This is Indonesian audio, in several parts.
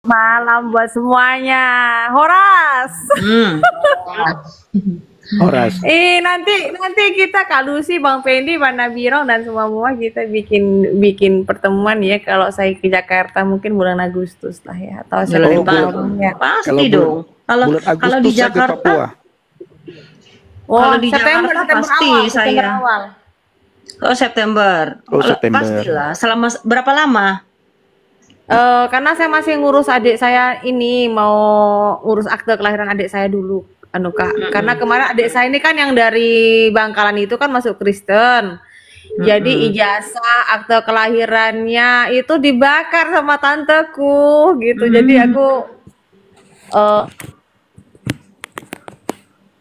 Malam buat semuanya. Horas. Hmm. Horas. Nanti kita Kak Lucy, Bang Fendi, Bang Nabiro dan semua kita bikin pertemuan ya. Kalau saya ke Jakarta mungkin bulan Agustus lah ya, atau September ya. Pasti dong. Kalau di Jakarta, Wah, kalau di September Jakarta pasti awal, saya. September awal. Oh September. Oh, September. Pastilah. Selama berapa lama? Karena saya masih ngurus adik saya ini, mau ngurus akte kelahiran adik saya dulu, anu Kak. Karena kemarin adik saya ini kan yang dari Bangkalan itu kan masuk Kristen. Jadi ijazah akte kelahirannya itu dibakar sama tanteku gitu. Jadi aku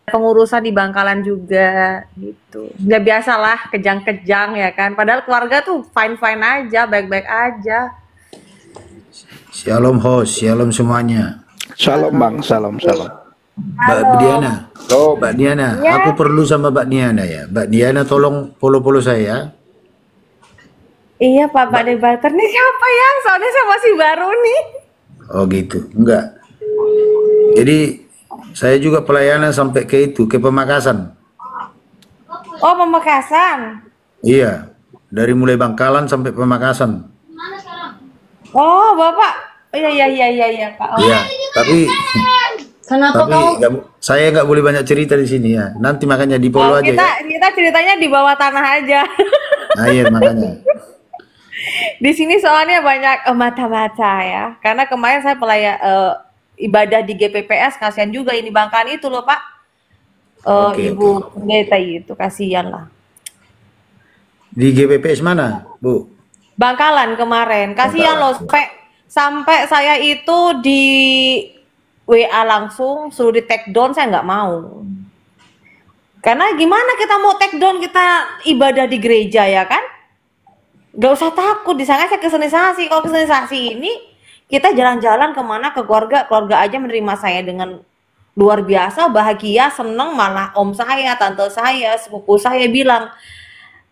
pengurusan di Bangkalan juga gitu. Ya biasalah kejang-kejang ya kan. Padahal keluarga tuh fine-fine aja, baik-baik aja. Shalom host, shalom semuanya. Shalom Bang, shalom. Mbak Diana, Mbak Diana, Ya. aku perlu sama Mbak Diana ya. Mbak Diana tolong follow saya. Iya Pak Debater, nih siapa ya? Soalnya saya masih baru nih. Oh gitu, enggak. Jadi saya juga pelayanan sampai ke Pemakasan. Oh Pemekasan. Iya, dari mulai Bangkalan sampai Pemakasan. Oh Bapak, iya Pak. Oh. Iya, tapi Kenapa saya nggak boleh banyak cerita di sini ya. Nanti makanya di follow aja ya. Kita ceritanya di bawah tanah aja. Nah, iya makanya. Di sini soalnya banyak mata-mata ya. Karena kemarin saya ibadah di GPPS, kasihan juga ini Bangkalan itu loh Pak. Ibu pendeta itu kasihan lah. Di GPPS mana, Bu? Bangkalan kemarin, kasihan loh sampai saya itu di WA langsung suruh di take down, saya nggak mau. Karena gimana kita mau take down, kita ibadah di gereja ya kan? Gak usah takut, di sana saya kesenisasi. Kalau kesenisasi ini kita jalan-jalan kemana, ke keluarga aja menerima saya dengan luar biasa, bahagia, seneng. Malah om saya, tante saya, sepupu saya bilang,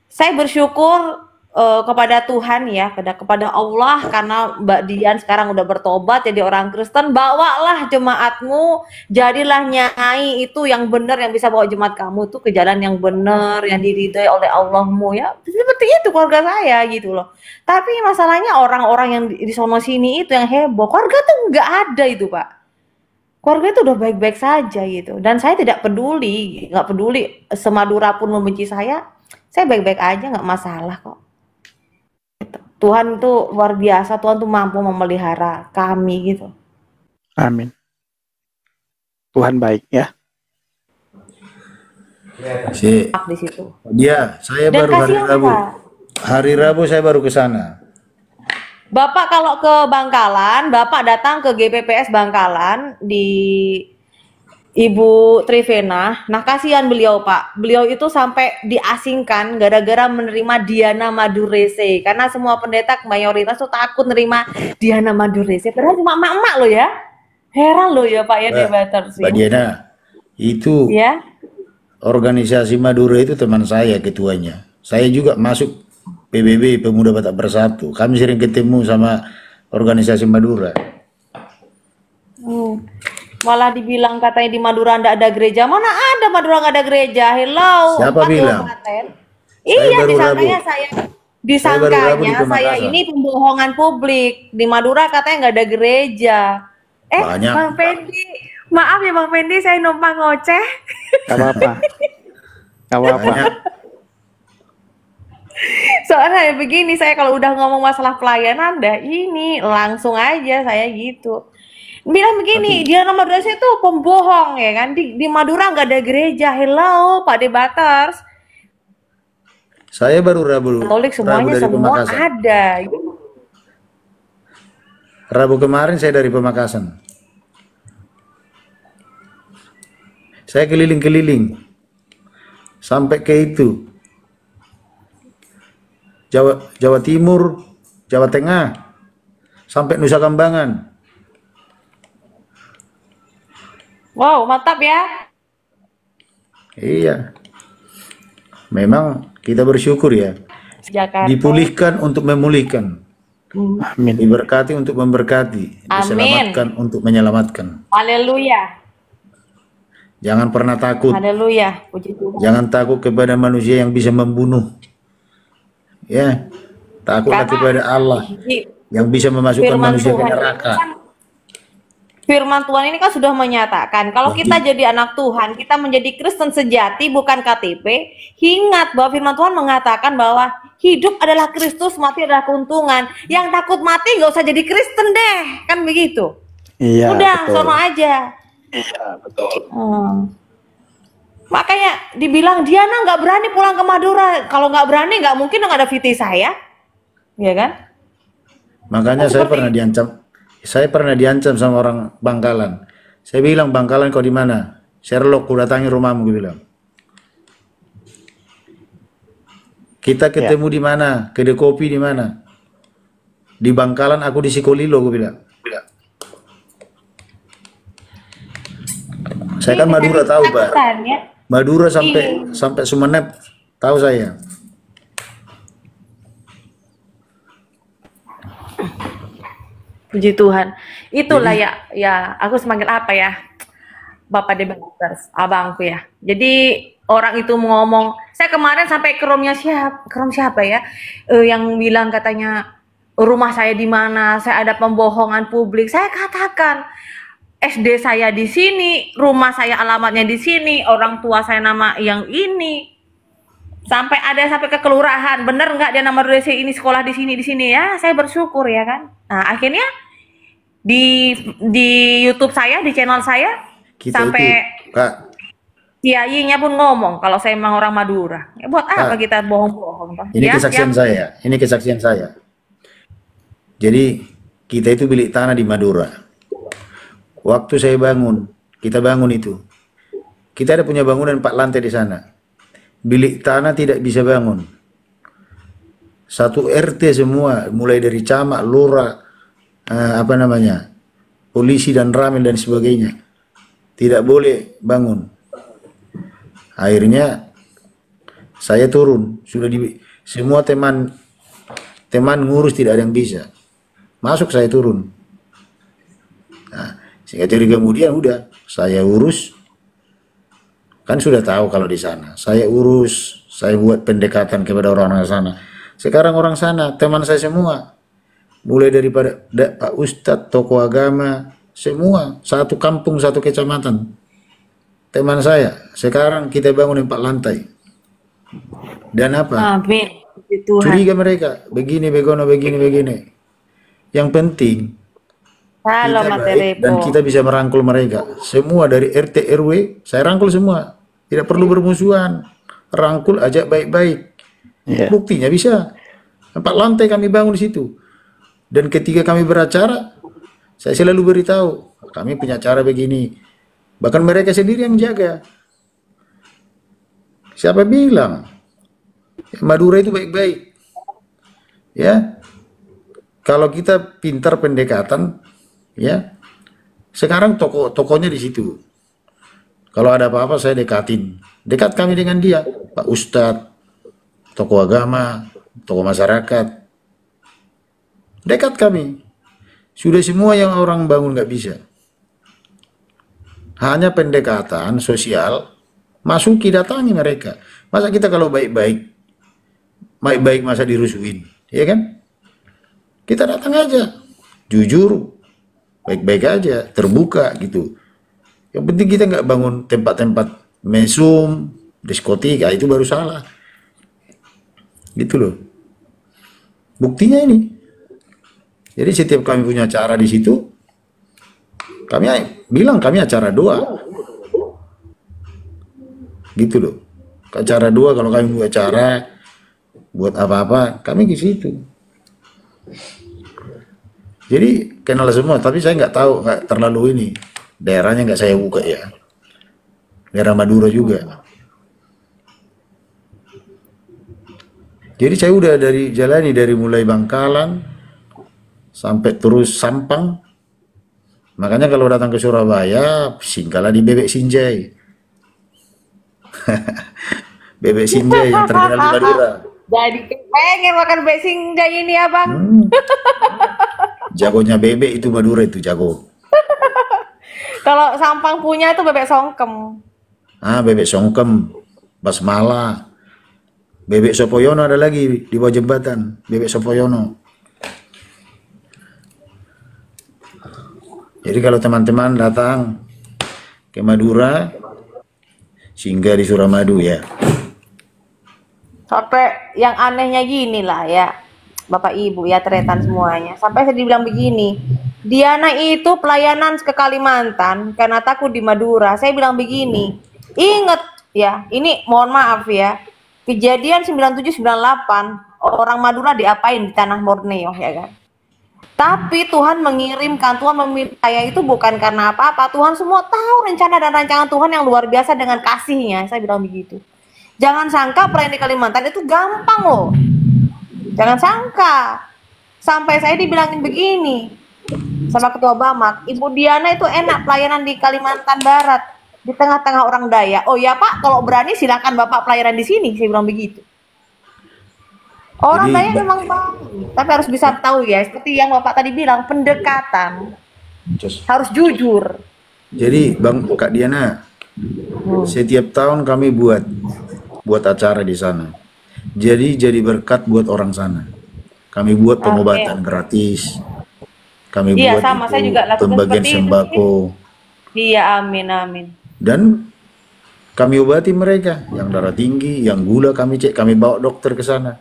saya bersyukur kepada Tuhan ya, kepada Allah, karena Mbak Dian sekarang udah bertobat jadi orang Kristen. Bawalah jemaatmu, jadilah nyai itu yang benar, yang bisa bawa jemaat kamu tuh ke jalan yang benar, yang diridhoi oleh Allahmu ya. Seperti itu keluarga saya gitu loh. Tapi masalahnya orang-orang yang di sono sini itu yang heboh. Keluarga tuh nggak ada itu Pak. Keluarga itu udah baik-baik saja gitu. Dan saya tidak peduli, nggak peduli semadura pun membenci saya baik-baik aja, nggak masalah kok. Tuhan tuh luar biasa, Tuhan tuh mampu memelihara kami gitu. Amin. Tuhan baik ya. Di situ. Dia, saya Dan baru hari kasihan, Rabu. Pak. Hari Rabu saya baru ke sana. Bapak kalau ke Bangkalan, Bapak datang ke GPPS Bangkalan di Ibu Trivena. Nah kasihan beliau Pak, beliau itu sampai diasingkan gara-gara menerima Diana Madurese, karena semua pendeta mayoritas tuh takut nerima Diana Madurese, padahal cuma emak-emak loh ya. Heran loh ya Pak ya, debater sih. Mbak Diana, itu Ya. organisasi Madura itu teman saya ketuanya. Saya juga masuk PBB, Pemuda Batak Bersatu. Kami sering ketemu sama organisasi Madura. Malah dibilang katanya di Madura nggak ada gereja. Mana ada Madura nggak ada gereja? Hello. Siapa bilang? Iya, baru disangkanya Rabu. disangkanya saya ini pembohongan publik. Di Madura katanya nggak ada gereja. Banyak. Bang Fendi, maaf ya Bang Fendi, saya numpang ngoceh. Gak apa-apa. Gak apa-apa. Banyak. Soalnya begini, saya kalau udah ngomong masalah pelayanan, dah ini langsung aja saya gitu. Bilang begini, dia nama Madura itu pembohong ya kan, di Madura nggak ada gereja. Hello Pak Debaters, Saya baru Rabu. Katolik semuanya Rabu dari semua Pemakasan. ada. Rabu kemarin saya dari Pemakasan. Saya keliling-keliling sampai ke itu Jawa Timur, Jawa Tengah, sampai Nusa Kambangan. Wow, mantap ya. Iya, memang kita bersyukur ya, Jakarta. dipulihkan untuk memulihkan. Amin. Diberkati untuk memberkati, diselamatkan untuk menyelamatkan. Haleluya. Jangan pernah takut. Haleluya. Puji Tuhan. Jangan takut kepada manusia yang bisa membunuh. Ya, takutlah Karena kepada Allah yang bisa memasukkan firman manusia ke Tuhan ini neraka. kan, firman Tuhan ini kan sudah menyatakan kalau kita jadi anak Tuhan, kita menjadi Kristen sejati bukan KTP. Ingat bahwa firman Tuhan mengatakan bahwa hidup adalah Kristus, mati adalah keuntungan. Yang takut mati nggak usah jadi Kristen deh, kan begitu. Iya, Udah, betul. sono aja. Iya, betul. Makanya dibilang Diana nggak berani pulang ke Madura. Kalau nggak berani nggak mungkin dong ada VT saya, ya kan? Makanya saya pernah diancam. Saya pernah diancam sama orang Bangkalan. Saya bilang, Bangkalan kau di mana? Sherlock, ku datangi rumahmu, gue bilang. Kita ketemu di mana? Kedai kopi di mana? Di Bangkalan, aku di Sikolilo, gue bilang. Saya kan Madura tahu, Pak. Ya. Madura sampai Sumeneb tahu saya. Puji Tuhan. Itulah ya aku semakin apa ya, Bapak Debaters, abangku ya. Jadi orang itu ngomong, saya kemarin sampai ke room siapa ya, yang bilang katanya rumah saya di mana, saya ada pembohongan publik. Saya katakan SD saya di sini, rumah saya alamatnya di sini, orang tua saya nama yang ini. Sampai ke kelurahan, bener nggak dia nama Desi ini sekolah di sini ya, saya bersyukur ya kan. Nah akhirnya di YouTube saya, di channel saya, Kita sampai itu, Kak, kiainya pun ngomong kalau saya emang orang Madura. Ya, buat apa kita bohong-bohong? Toh? ini Ya, kesaksian saya. Ini kesaksian saya. Jadi kita itu bilik tanah di Madura. Waktu saya bangun, kita bangun itu. Kita ada punya bangunan 4 lantai di sana. Bilik tanah tidak bisa bangun. Satu RT semua, mulai dari camat, lurah, polisi dan ramil dan sebagainya, tidak boleh bangun. Akhirnya saya turun, semua teman ngurus, tidak ada yang bisa. Masuk, saya turun. Nah, sehingga dari kemudian udah saya urus. Kan sudah tahu kalau di sana. Saya urus, saya buat pendekatan kepada orang-orang sana. Sekarang orang sana teman saya semua. Mulai daripada Pak Ustadz, tokoh agama, semua satu kampung, satu kecamatan. Teman saya. Sekarang kita bangun 4 lantai. Dan apa? Amin. Tuhan. Curiga mereka, begini, begini. Yang penting Halo, kita baik dan kita bisa merangkul mereka. Semua dari RT RW, saya rangkul semua. Tidak perlu bermusuhan. Rangkul, ajak baik-baik. Yeah. Buktinya bisa. 4 lantai kami bangun di situ. Dan ketika kami beracara, saya selalu beritahu, kami punya cara begini. Bahkan mereka sendiri yang jaga. Siapa bilang? Madura itu baik-baik. Ya. Kalau kita pintar pendekatan, ya, sekarang tokonya di situ. Kalau ada apa-apa saya dekatin. Dekat kami dengan dia, Pak Ustadz, tokoh agama, tokoh masyarakat. Dekat kami. Sudah semua yang orang bangun nggak bisa. Hanya pendekatan sosial, masuki, datangi mereka. Masa kita kalau baik-baik masa dirusuhin, ya kan? Kita datang aja, jujur, baik-baik aja, terbuka gitu. Yang penting kita nggak bangun tempat-tempat mesum, diskotik, itu baru salah. Gitu loh. Buktinya ini. Jadi setiap kami punya acara di situ, kami bilang kami acara doa. Gitu loh. Acara doa, kalau kami buat acara, buat apa-apa, kami di situ. Jadi kenal semua, tapi saya nggak tahu, nggak terlalu ini. Daerahnya nggak saya buka ya. Daerah Madura juga. Jadi saya udah dari mulai Bangkalan sampai terus Sampang. Makanya kalau datang ke Surabaya, singgallah di Bebek Sinjai. Bebek Sinjai yang terkenal di Madura. Jadi pengen makan becing ini ya bang. Jagonya bebek itu Madura itu jago. Kalau Sampang punya itu bebek songkem. Bebek songkem, basmala, bebek sopoyono ada lagi di bawah jembatan, bebek sopoyono. Jadi kalau teman-teman datang ke Madura, singgah di Suramadu ya. Sampai yang anehnya gini lah ya, Bapak Ibu ya, tretan semuanya. Sampai saya dibilang begini, Diana itu pelayanan ke Kalimantan karena takut di Madura. Saya bilang begini, inget ya, ini mohon maaf ya, kejadian 97-98 orang Madura diapain di tanah Borneo ya kan. Tapi Tuhan mengirimkan, Tuhan memilih saya itu bukan karena apa-apa. Tuhan semua tahu rencana dan rancangan Tuhan yang luar biasa dengan kasihnya. Saya bilang begitu. Jangan sangka pelayan di Kalimantan itu gampang loh. Jangan sangka. Sampai saya dibilangin begini sama Ketua Bamak, Ibu Diana itu enak pelayanan di Kalimantan Barat, di tengah-tengah orang Dayak. Oh ya Pak, kalau berani silakan Bapak pelayanan di sini. Saya bilang begitu. Orang Dayak memang baik, tapi harus bisa tahu ya, seperti yang Bapak tadi bilang, pendekatan harus jujur. Jadi Kak Diana, setiap tahun kami buat acara di sana. Jadi berkat buat orang sana. Kami buat pengobatan gratis. Kami buat sama, saya juga pembagian sembako. Iya, amin. Dan kami obati mereka yang darah tinggi, yang gula kami cek, kami bawa dokter ke sana.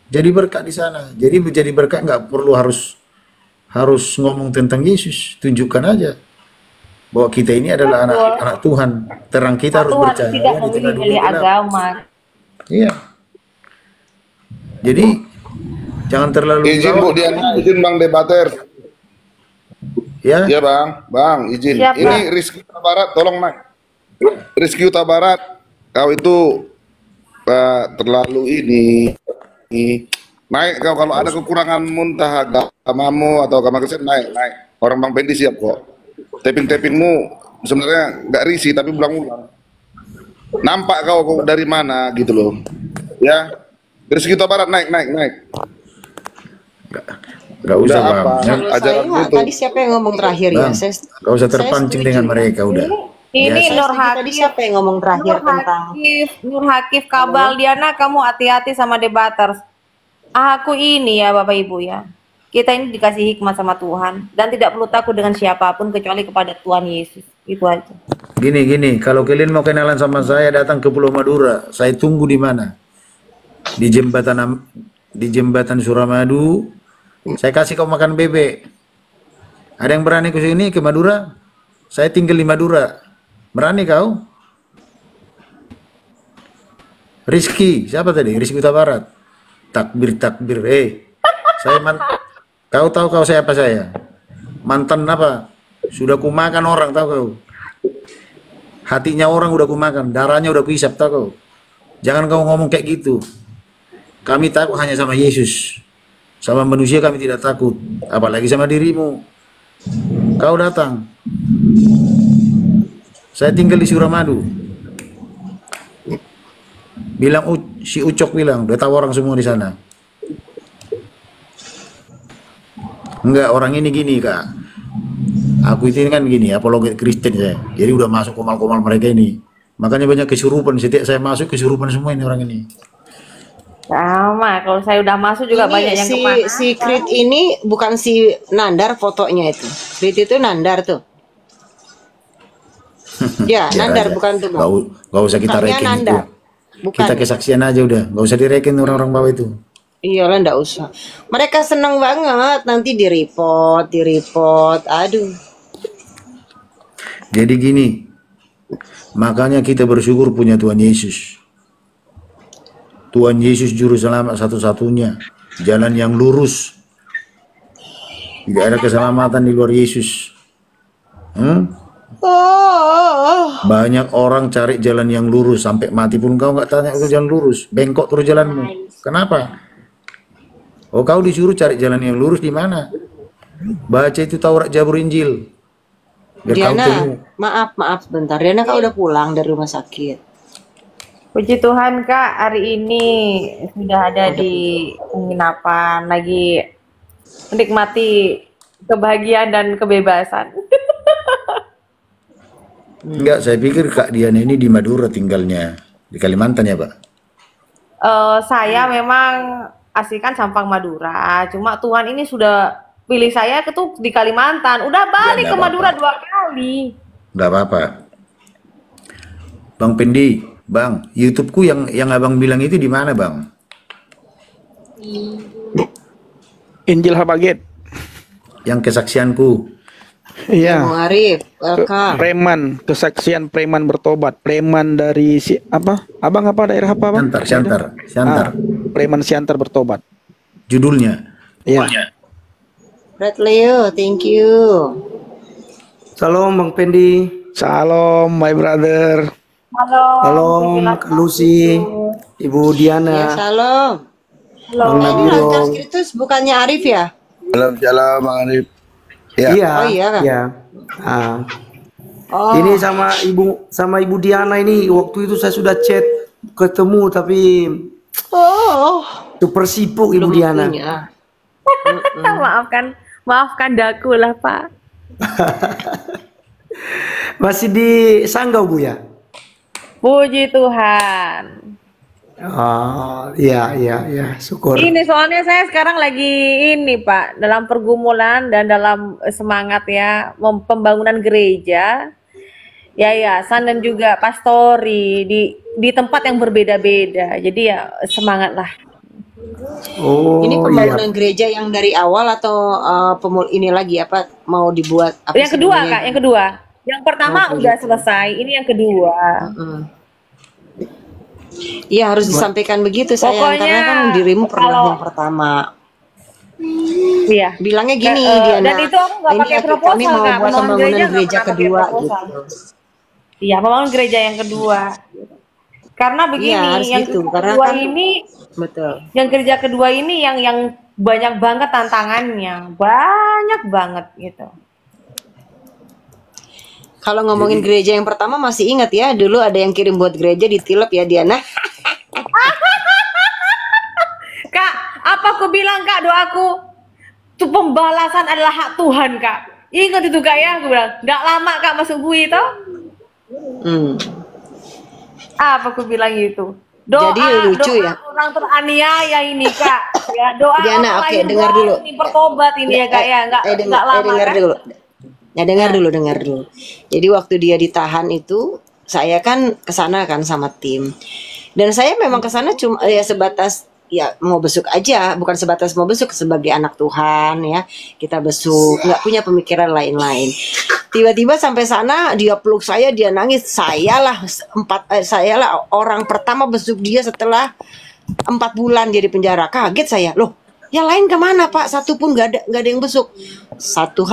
Jadi berkat di sana. Jadi menjadi berkat nggak perlu harus ngomong tentang Yesus. Tunjukkan aja bahwa kita ini adalah anak Tuhan. Terang kita harus bercahaya tidak memilih agama. Iya. Jadi jangan terlalu izin Bu Diana, izin Bang debater. Ya. Iya Bang, izin. Siap, ini Rizky Huta Barat, tolong naik. Rizky Huta Barat, kau itu terlalu naik kau kalau ada kekurangan muntah agamamu atau agama Kristen naik. Orang Bang Pendi siap kok. Tapingmu sebenarnya nggak risih tapi ulang-ulang. Nampak kau dari mana gitu loh. Ya. Rizky Huta Barat naik. Gak usah Bang. Ajaran itu. Tadi siapa yang ngomong terakhir ya? Gak usah terpancing dengan mereka udah. Ini Nur Hakif. Tadi siapa yang ngomong terakhir tentang Nur Hakif Kabal. Diana, kamu hati-hati sama debaters. Aku ini ya Bapak Ibu ya. Kita ini dikasih hikmat sama Tuhan dan tidak perlu takut dengan siapapun kecuali kepada Tuhan Yesus. Itu aja. Gini, kalau kalian mau kenalan sama saya datang ke Pulau Madura. Saya tunggu di mana? Di jembatan Suramadu. Saya kasih kau makan bebek. Ada yang berani ke sini ke Madura? Saya tinggal di Madura. Berani kau? Rizky, siapa tadi? Rizky Huta Barat. Takbir. Kau tahu kau siapa saya? Mantan apa? Sudah kumakan orang, tahu kau? Hatinya orang udah kumakan, darahnya udah kuisap, tahu kau? Jangan kau ngomong kayak gitu. Kami takut hanya sama Yesus. Sama manusia kami tidak takut, apalagi sama dirimu. Kau datang. Saya tinggal di Suramadu. Si Ucok bilang, udah tahu orang semua di sana. Enggak, orang ini gini Kak. Aku itu kan gini, apologet Kristen saya. Jadi udah masuk komal-komal mereka ini. Makanya banyak kesurupan. Setiap saya masuk kesurupan semua ini orang ini. Sama, kalau saya udah masuk juga ini banyak yang kemana. si Krit ini bukan si Nandar fotonya itu. Krit itu Nandar tuh. Ya, Nandar aja. bukan tuh. Gak usah kita Bukannya rekin itu. Nandar. Bukan. Kita kesaksian aja udah. Gak usah direkin orang-orang bawah itu. Iyalah, ndak usah. Mereka seneng banget nanti di report. Aduh. Jadi gini, makanya kita bersyukur punya Tuhan Yesus. Tuhan Yesus juru selamat satu-satunya, jalan yang lurus. Tidak ada keselamatan di luar Yesus. Banyak orang cari jalan yang lurus sampai mati pun kau nggak tanya itu jalan lurus, bengkok terus jalanmu. Kenapa? Oh, kau disuruh cari jalan yang lurus di mana? Baca itu Taurat, Zabur, Injil. Biar kau Diana, temu. maaf bentar. Diana kau udah pulang dari rumah sakit. Puji Tuhan Kak, hari ini sudah ada di penginapan, lagi menikmati kebahagiaan dan kebebasan. Enggak, saya pikir Kak Diana ini di Madura tinggalnya, di Kalimantan ya Pak? Saya memang aslikan Sampang Madura, cuma Tuhan ini sudah pilih saya ke tuh di Kalimantan. Udah balik Ya, ke nggak Madura apa-apa. 2 kali. Enggak apa-apa. Bang Pendi, Bang, YouTubeku yang Abang bilang itu di mana Bang? Injil Habaget. Yang kesaksianku. Bung Iya. Arif, welcome. Preman, kesaksian preman bertobat. Preman dari si apa? Abang apa daerah apa, Bang? Siantar. Ah, preman Siantar bertobat. Judulnya. Iya. Red Leo, thank you. Salam Bang Pendi. Salam my brother. Halo. Salam Kak Lucy, Ibu Ya, Diana. salam. Halo. Bang Ini Nabilo. Lantas Kritus bukannya Arif ya? Salam Bang Arif. Ya. Iya. Oh, iya, Kak? Iya. Ah. Oh, Ini sama Ibu Diana ini waktu itu saya sudah chat ketemu tapi oh, super sibuk Ibu belum Diana. punya. Maafkan daku lah Pak. Masih di Sanggau Bu ya? Puji Tuhan. Oh, iya, syukur. Ini soalnya saya sekarang lagi ini Pak, dalam pergumulan dan dalam semangat ya pembangunan gereja, yayasan dan juga pastori di tempat yang berbeda-beda. Jadi ya semangat lah. Oh, Ini iya. pembangunan gereja yang dari awal atau ini lagi apa mau dibuat apa Yang kedua sebenarnya? Kak, yang kedua. Yang pertama udah selesai, ini yang kedua. Iya harus disampaikan begitu sayang Pokoknya, karena kan dirimu pernah kalau- yang pertama. Iya. Bilangnya gini Dan Diana. itu aku nggak ini pakai kami proposal mau Kak, buat pembangunan pembangunan nggak gereja pernah pakai kedua proposal. gitu. Iya, pembangunan gereja yang kedua. Karena begini, Iya, harus yang gitu, karena kedua kan- ini, Betul. yang gereja kedua ini yang banyak banget tantangannya, banyak banget gitu. Kalau ngomongin gereja yang pertama masih ingat ya, dulu ada yang kirim buat gereja ditilep ya Diana. Kak, apa aku bilang Kak doaku? Tuh pembalasan adalah hak Tuhan Kak. Ingat itu Kak ya, aku bilang. Nggak lama Kak masuk bui itu. Hmm. Apa aku bilang itu? Doa, Jadi lucu doa ya? orang teraniaya ini Kak. Ya, doa Diana, orang oke, lain dengar doa dulu. ini bertobat ini ya Kak ya. Nggak lama dengar kan? dulu. Ya dengar dulu. Jadi waktu dia ditahan itu, saya kan kesana kan sama tim. Dan saya memang kesana cuma ya sebatas ya mau besuk aja, bukan sebatas mau besuk sebagai anak Tuhan ya. Kita besuk, nggak punya pemikiran lain-lain. Tiba-tiba sampai sana dia peluk saya, dia nangis. Sayalah orang pertama besuk dia setelah 4 bulan dia di penjara. Kaget saya, loh. Yang lain kemana Pak? Satu pun nggak ada yang besuk.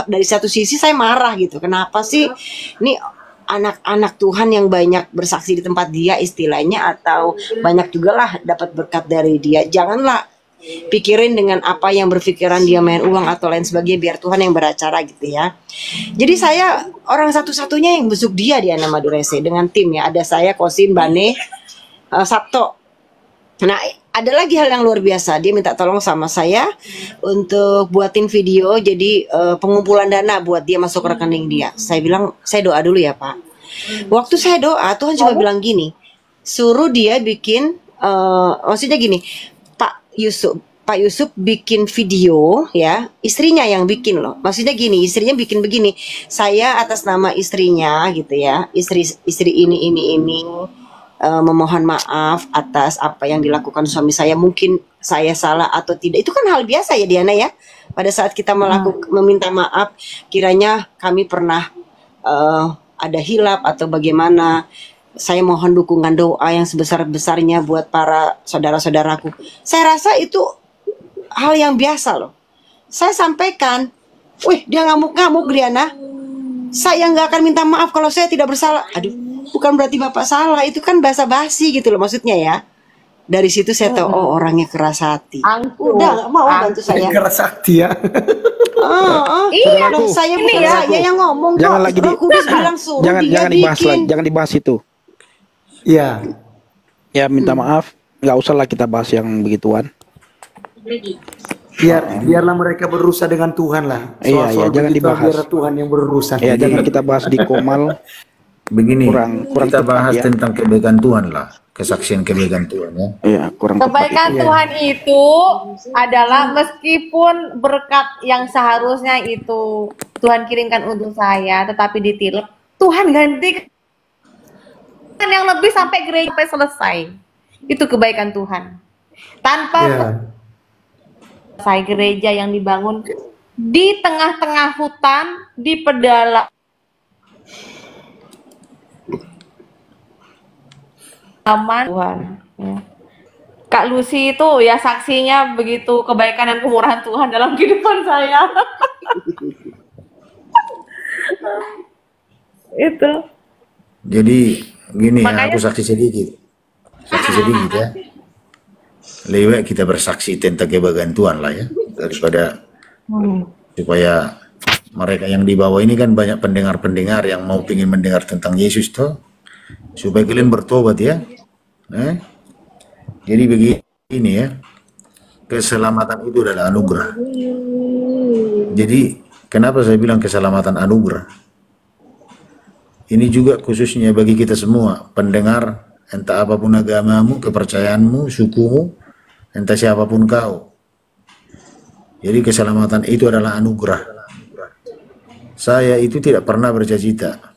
Dari satu sisi saya marah gitu. Kenapa sih? Ini anak-anak Tuhan yang banyak bersaksi di tempat dia istilahnya, atau banyak juga lah dapat berkat dari dia. Janganlah pikirin dengan apa yang berpikiran dia main uang atau lain sebagainya, biar Tuhan yang beracara gitu ya. Jadi saya orang satu-satunya yang besuk dia di Ana Madurese dengan tim ya. Ada saya, Kosin, Bane, Sabto. Nah, ada lagi hal yang luar biasa. Dia minta tolong sama saya untuk buatin video, jadi pengumpulan dana buat dia masuk rekening dia. Saya bilang, saya doa dulu ya Pak. Waktu saya doa, Tuhan cuma bilang gini, suruh dia bikin, maksudnya gini, Pak Yusuf bikin video ya, istrinya yang bikin loh. Maksudnya gini, istrinya bikin begini, saya atas nama istrinya gitu ya, istri ini. Memohon maaf atas apa yang dilakukan suami saya. Mungkin saya salah atau tidak, itu kan hal biasa ya Diana ya. Pada saat kita meminta maaf, kiranya kami pernah ada hilap atau bagaimana. Saya mohon dukungan doa yang sebesar-besarnya buat para saudara-saudaraku. Saya rasa itu hal yang biasa loh. Saya sampaikan, wih dia ngamuk-ngamuk Diana. Saya nggak akan minta maaf kalau saya tidak bersalah. Aduh, bukan berarti Bapak salah, itu kan basa-basi gitu loh maksudnya ya. Dari situ saya tahu, oh orangnya keras hati. Udah nggak mau bantu saya. Keras sakti ya. Iya, Loh, saya bukan ya. saya yang ngomong Jangan kok. lagi Roh Kudus bilang suruh dia jangan dibahas bikin. lagi, jangan dibahas itu. Iya. Ya minta maaf, nggak usah lah kita bahas yang begituan. Biarlah mereka berurusan dengan Tuhan lah. Iya, Soal-soal jangan begitu dibahas. biar Tuhan yang berurusan. Ya jangan kita bahas di Komal. Begini, kurang kita tepat bahas ya. tentang kebaikan Tuhan lah, kesaksian kebaikan Tuhan ya. Iya, kurang tepat. Kebaikan Tuhan itu adalah meskipun berkat yang seharusnya itu Tuhan kirimkan untuk saya, tetapi ditilep, Tuhan ganti yang lebih sampai gereja sampai selesai. Itu kebaikan Tuhan. Tanpa selesai gereja yang dibangun di tengah-tengah hutan, di pedalaman Tuhan. Ya. Kak Lucy itu ya saksinya begitu kebaikan dan kemurahan Tuhan dalam kehidupan saya. Itu. Jadi gini ya, Makanya- aku saksi sedikit ya. Lebih baik kita bersaksi tentang kebaikan Tuhan lah ya, daripada supaya mereka yang di bawah ini kan banyak pendengar-pendengar yang mau ingin mendengar tentang Yesus tuh, supaya kalian bertobat ya. Jadi begini ya, keselamatan itu adalah anugerah. Jadi kenapa saya bilang keselamatan anugerah? Ini juga khususnya bagi kita semua pendengar, entah apapun agamamu, kepercayaanmu, sukumu, entah siapapun kau. Jadi keselamatan itu adalah anugerah. Saya itu tidak pernah bercita-cita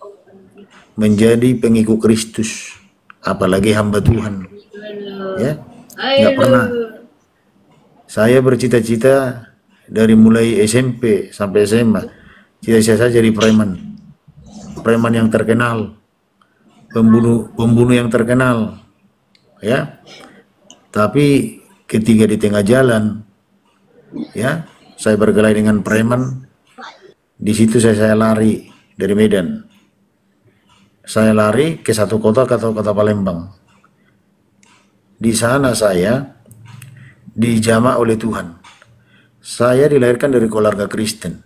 menjadi pengikut Kristus, apalagi hamba Tuhan. Ya, nggak pernah. Saya bercita-cita dari mulai SMP sampai SMA, cita-cita saya jadi preman yang terkenal, pembunuh yang terkenal, ya. Tapi ketika di tengah jalan, ya, saya berkelahi dengan preman. Di situ saya lari dari Medan. Saya lari ke satu kota, kota Palembang. Di sana saya dijamah oleh Tuhan. Saya dilahirkan dari keluarga Kristen.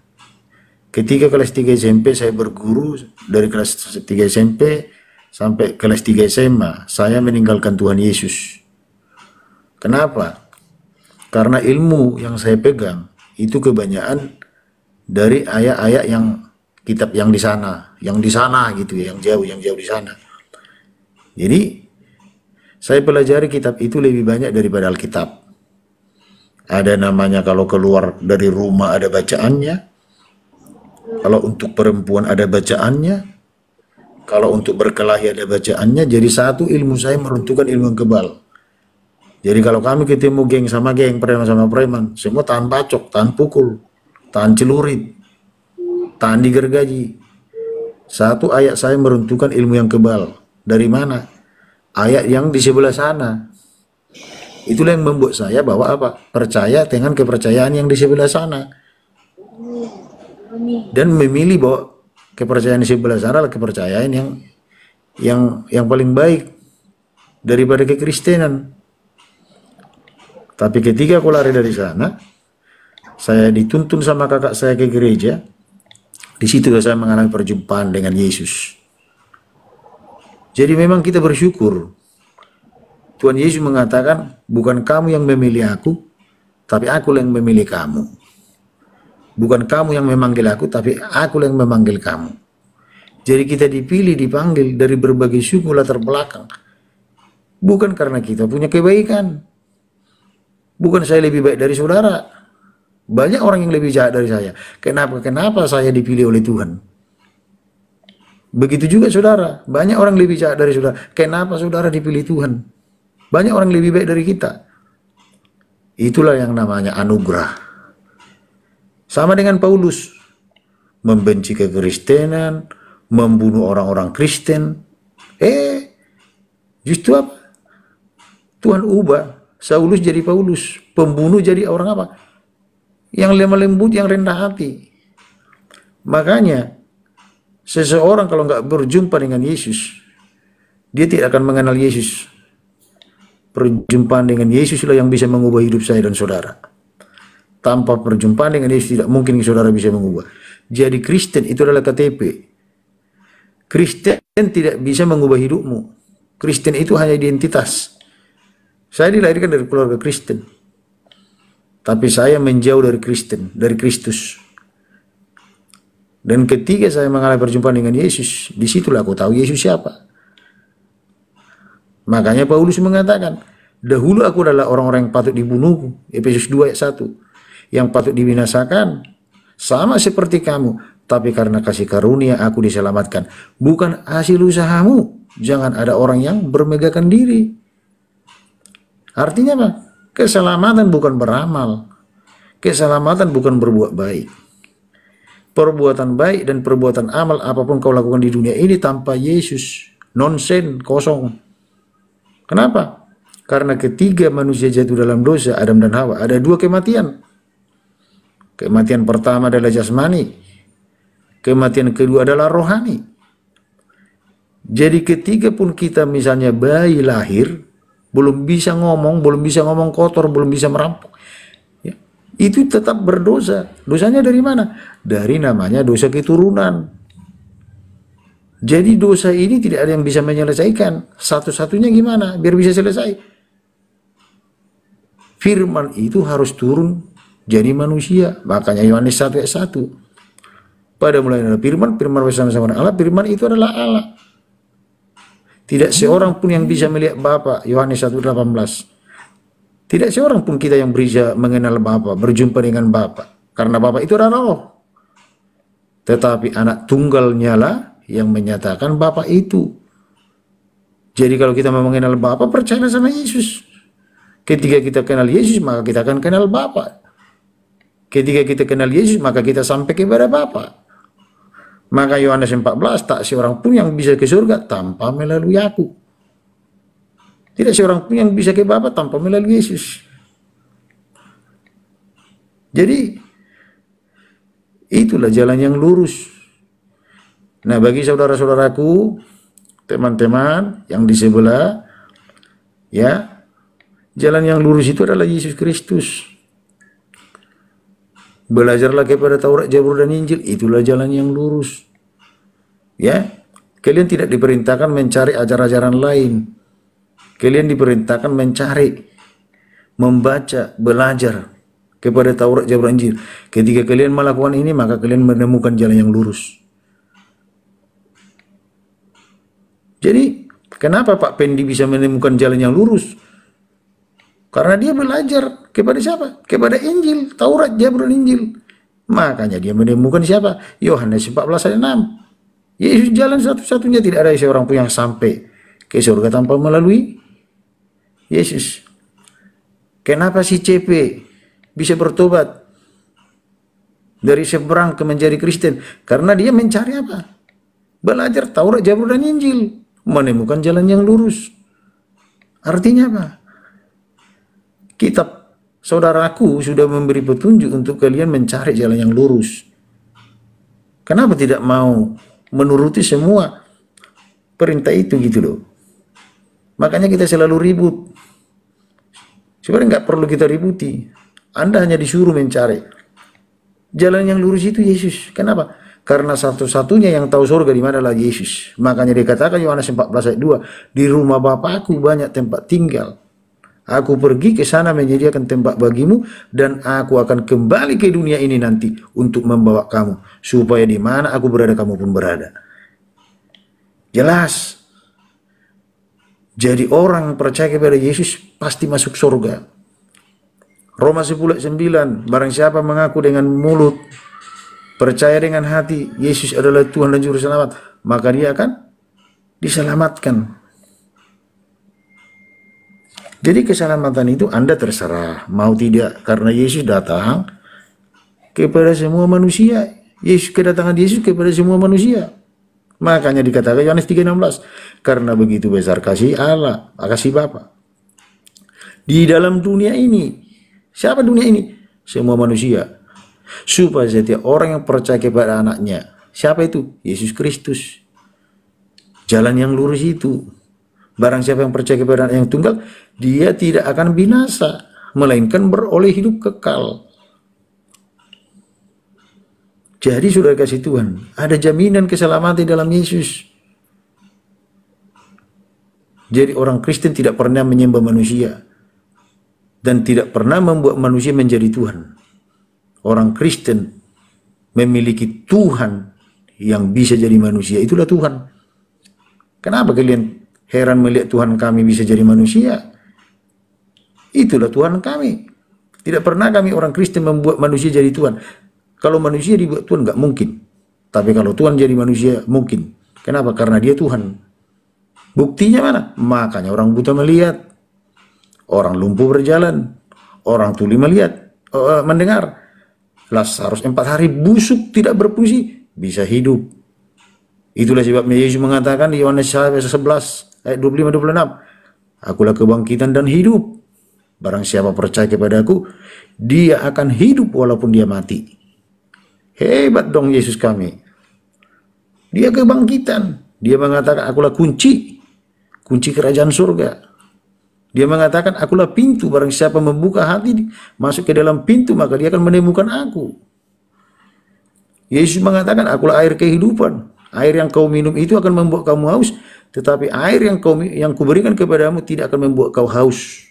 Ketika kelas 3 SMP saya berguru, dari kelas 3 SMP sampai kelas 3 SMA, saya meninggalkan Tuhan Yesus. Kenapa? Karena ilmu yang saya pegang itu kebanyakan dari ayat-ayat yang kitab yang di sana gitu ya, yang jauh di sana. Jadi saya pelajari kitab itu lebih banyak daripada Alkitab. Ada namanya kalau keluar dari rumah ada bacaannya. Kalau untuk perempuan ada bacaannya. Kalau untuk berkelahi ada bacaannya. Jadi satu ilmu saya meruntuhkan ilmu yang kebal. Jadi kalau kami ketemu geng sama geng, preman sama preman, semua tahan bacok, tahan pukul, tahan celurit, tahan digergaji. Satu ayat saya meruntuhkan ilmu yang kebal. Dari mana? Ayat yang di sebelah sana. Itulah yang membuat saya bahwa apa? Percaya dengan kepercayaan yang di sebelah sana. Dan memilih bahwa kepercayaan di sebelah sana adalah kepercayaan yang paling baik daripada kekristenan. Tapi ketika aku lari dari sana, saya dituntun sama kakak saya ke gereja. Di situ saya mengalami perjumpaan dengan Yesus. Jadi memang kita bersyukur. Tuhan Yesus mengatakan, bukan kamu yang memilih aku, tapi aku yang memilih kamu. Bukan kamu yang memanggil aku, tapi aku yang memanggil kamu. Jadi kita dipilih, dipanggil dari berbagai suku latar belakang. Bukan karena kita punya kebaikan. Bukan saya lebih baik dari saudara. Banyak orang yang lebih jahat dari saya. Kenapa saya dipilih oleh Tuhan? Begitu juga saudara. Banyak orang lebih jahat dari saudara. Kenapa saudara dipilih Tuhan? Banyak orang lebih baik dari kita. Itulah yang namanya anugerah. Sama dengan Paulus. Membenci kekristenan, membunuh orang-orang Kristen. Justru apa? Tuhan ubah. Saulus jadi Paulus. Pembunuh jadi orang apa? Yang lemah lembut, yang rendah hati. Makanya, seseorang kalau nggak berjumpa dengan Yesus, dia tidak akan mengenal Yesus. Perjumpaan dengan Yesuslah yang bisa mengubah hidup saya dan saudara. Tanpa perjumpaan dengan Yesus tidak mungkin saudara bisa mengubah. Jadi Kristen itu adalah KTP. Kristen tidak bisa mengubah hidupmu. Kristen itu hanya identitas. Saya dilahirkan dari keluarga Kristen. Tapi saya menjauh dari Kristen, dari Kristus. Dan ketika saya mengalami perjumpaan dengan Yesus, disitulah aku tahu Yesus siapa. Makanya Paulus mengatakan, dahulu aku adalah orang-orang yang patut dibunuh, Efesus 2 ayat 1, yang patut dibinasakan, sama seperti kamu, tapi karena kasih karunia aku diselamatkan. Bukan hasil usahamu, jangan ada orang yang bermegahkan diri. Artinya apa? Keselamatan bukan beramal, keselamatan bukan berbuat baik. Perbuatan baik dan perbuatan amal apapun kau lakukan di dunia ini tanpa Yesus, nonsen, kosong. Kenapa? Karena ketika manusia jatuh dalam dosa, Adam dan Hawa, ada dua kematian. Kematian pertama adalah jasmani, kematian kedua adalah rohani. Jadi ketika pun kita misalnya bayi lahir, belum bisa ngomong kotor, belum bisa merampok, itu tetap berdosa. Dosanya dari mana? Dari namanya dosa keturunan. Jadi dosa ini tidak ada yang bisa menyelesaikan. Satu-satunya gimana biar bisa selesai? Firman itu harus turun jadi manusia. Makanya Yohanes 1 ayat 1. Pada mulanya adalah firman, firman bersama-sama Allah, firman itu adalah Allah. Tidak seorang pun yang bisa melihat Bapa, Yohanes 1:18. Tidak seorang pun kita yang bisa mengenal Bapa, berjumpa dengan Bapa. Karena Bapa itu adalah roh. Tetapi anak tunggalnya lah yang menyatakan Bapa itu. Jadi kalau kita mau mengenal Bapa, percayalah sama Yesus. Ketika kita kenal Yesus, maka kita akan kenal Bapa. Ketika kita kenal Yesus, maka kita sampai kepada Bapa. Maka Yohanes 14, tak seorang pun yang bisa ke surga tanpa melalui aku. Tidak seorang pun yang bisa ke Bapa tanpa melalui Yesus. Jadi itulah jalan yang lurus. Nah, bagi saudara-saudaraku, teman-teman yang di sebelah, ya, jalan yang lurus itu adalah Yesus Kristus. Belajarlah kepada Taurat, Zabur dan Injil, itulah jalan yang lurus. Ya, kalian tidak diperintahkan mencari ajaran-ajaran lain. Kalian diperintahkan mencari, membaca, belajar kepada Taurat, Zabur, dan Injil. Ketika kalian melakukan ini, maka kalian menemukan jalan yang lurus. Jadi, kenapa Pak Pendi bisa menemukan jalan yang lurus? Karena dia belajar kepada siapa? Kepada Injil, Taurat, Zabur, dan Injil. Makanya dia menemukan siapa? Yohanes 14 ayat 6. Yesus jalan satu-satunya, tidak ada seorang pun yang sampai ke surga tanpa melalui Yesus. Kenapa si CP bisa bertobat dari seberang ke menjadi Kristen? Karena dia mencari apa? Belajar Taurat, Zabur, dan Injil, menemukan jalan yang lurus. Artinya apa? Kitab saudaraku sudah memberi petunjuk untuk kalian mencari jalan yang lurus. Kenapa tidak mau menuruti semua perintah itu gitu loh? Makanya kita selalu ribut. Sebenarnya nggak perlu kita ributi. Anda hanya disuruh mencari jalan yang lurus itu Yesus. Kenapa? Karena satu-satunya yang tahu surga di mana adalah Yesus. Makanya dikatakan Yohanes 14 ayat 2, di rumah Bapakku banyak tempat tinggal. Aku pergi ke sana menyediakan tempat bagimu, dan aku akan kembali ke dunia ini nanti untuk membawa kamu, supaya di mana aku berada kamu pun berada. Jelas. Jadi orang percaya kepada Yesus pasti masuk surga. Roma 10 ayat 9, barang siapa mengaku dengan mulut, percaya dengan hati Yesus adalah Tuhan dan Juru Selamat, maka dia akan diselamatkan. Jadi keselamatan itu Anda terserah mau tidak, karena Yesus datang kepada semua manusia. Yesus, kedatangan Yesus kepada semua manusia. Makanya dikatakan Yohanes 3:16, karena begitu besar kasih Allah, kasih Bapa di dalam dunia ini. Siapa dunia ini? Semua manusia. Supaya setiap orang yang percaya kepada anaknya. Siapa itu? Yesus Kristus. Jalan yang lurus itu. Barang siapa yang percaya kepada anak yang tunggal, dia tidak akan binasa, melainkan beroleh hidup kekal. Jadi sudah kasih Tuhan, ada jaminan keselamatan dalam Yesus. Jadi orang Kristen tidak pernah menyembah manusia. dan tidak pernah membuat manusia menjadi Tuhan. Orang Kristen memiliki Tuhan yang bisa jadi manusia, itulah Tuhan. Kenapa kalian heran melihat Tuhan kami bisa jadi manusia? Itulah Tuhan kami. Tidak pernah kami orang Kristen membuat manusia jadi Tuhan. Kalau manusia dibuat Tuhan nggak mungkin. Tapi kalau Tuhan jadi manusia mungkin. Kenapa? Karena dia Tuhan. Buktinya mana? Makanya orang buta melihat, orang lumpuh berjalan, orang tuli melihat, mendengar. Lazarus 4 hari busuk tidak berfungsi, bisa hidup. Itulah sebabnya Yesus mengatakan di Yohanes 11 ayat 25-26, akulah kebangkitan dan hidup. Barang siapa percaya kepada aku, dia akan hidup walaupun dia mati. Hebat dong Yesus kami. Dia kebangkitan. Dia mengatakan akulah kunci kerajaan surga. Dia mengatakan akulah pintu, barang siapa membuka hati masuk ke dalam pintu maka dia akan menemukan aku. Yesus mengatakan akulah air kehidupan. Air yang kau minum itu akan membuat kamu haus, tetapi air yang kuberikan kepadamu tidak akan membuat kau haus.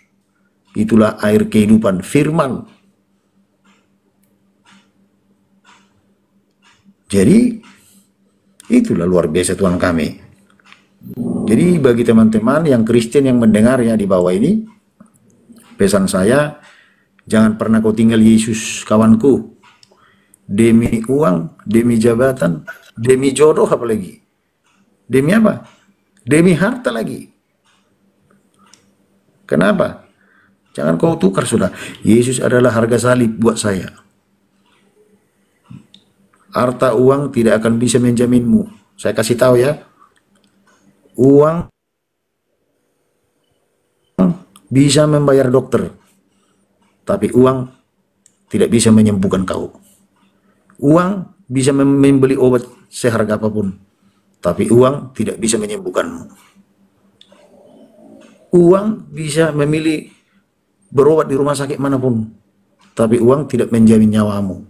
Itulah air kehidupan, firman. Jadi itulah luar biasa Tuhan kami. Jadi bagi teman-teman yang Kristen yang mendengar ya di bawah ini, pesan saya, jangan pernah kau tinggal Yesus kawanku, demi uang, demi jabatan, demi jodoh apalagi. Demi apa? Demi harta lagi. Kenapa? Jangan kau tukar sudah. Yesus adalah harga salib buat saya. Harta uang tidak akan bisa menjaminmu. Saya kasih tahu ya. Uang bisa membayar dokter, tapi uang tidak bisa menyembuhkan kau. Uang bisa membeli obat seharga apapun, tapi uang tidak bisa menyembuhkanmu. Uang bisa memilih berobat di rumah sakit manapun, tapi uang tidak menjamin nyawamu.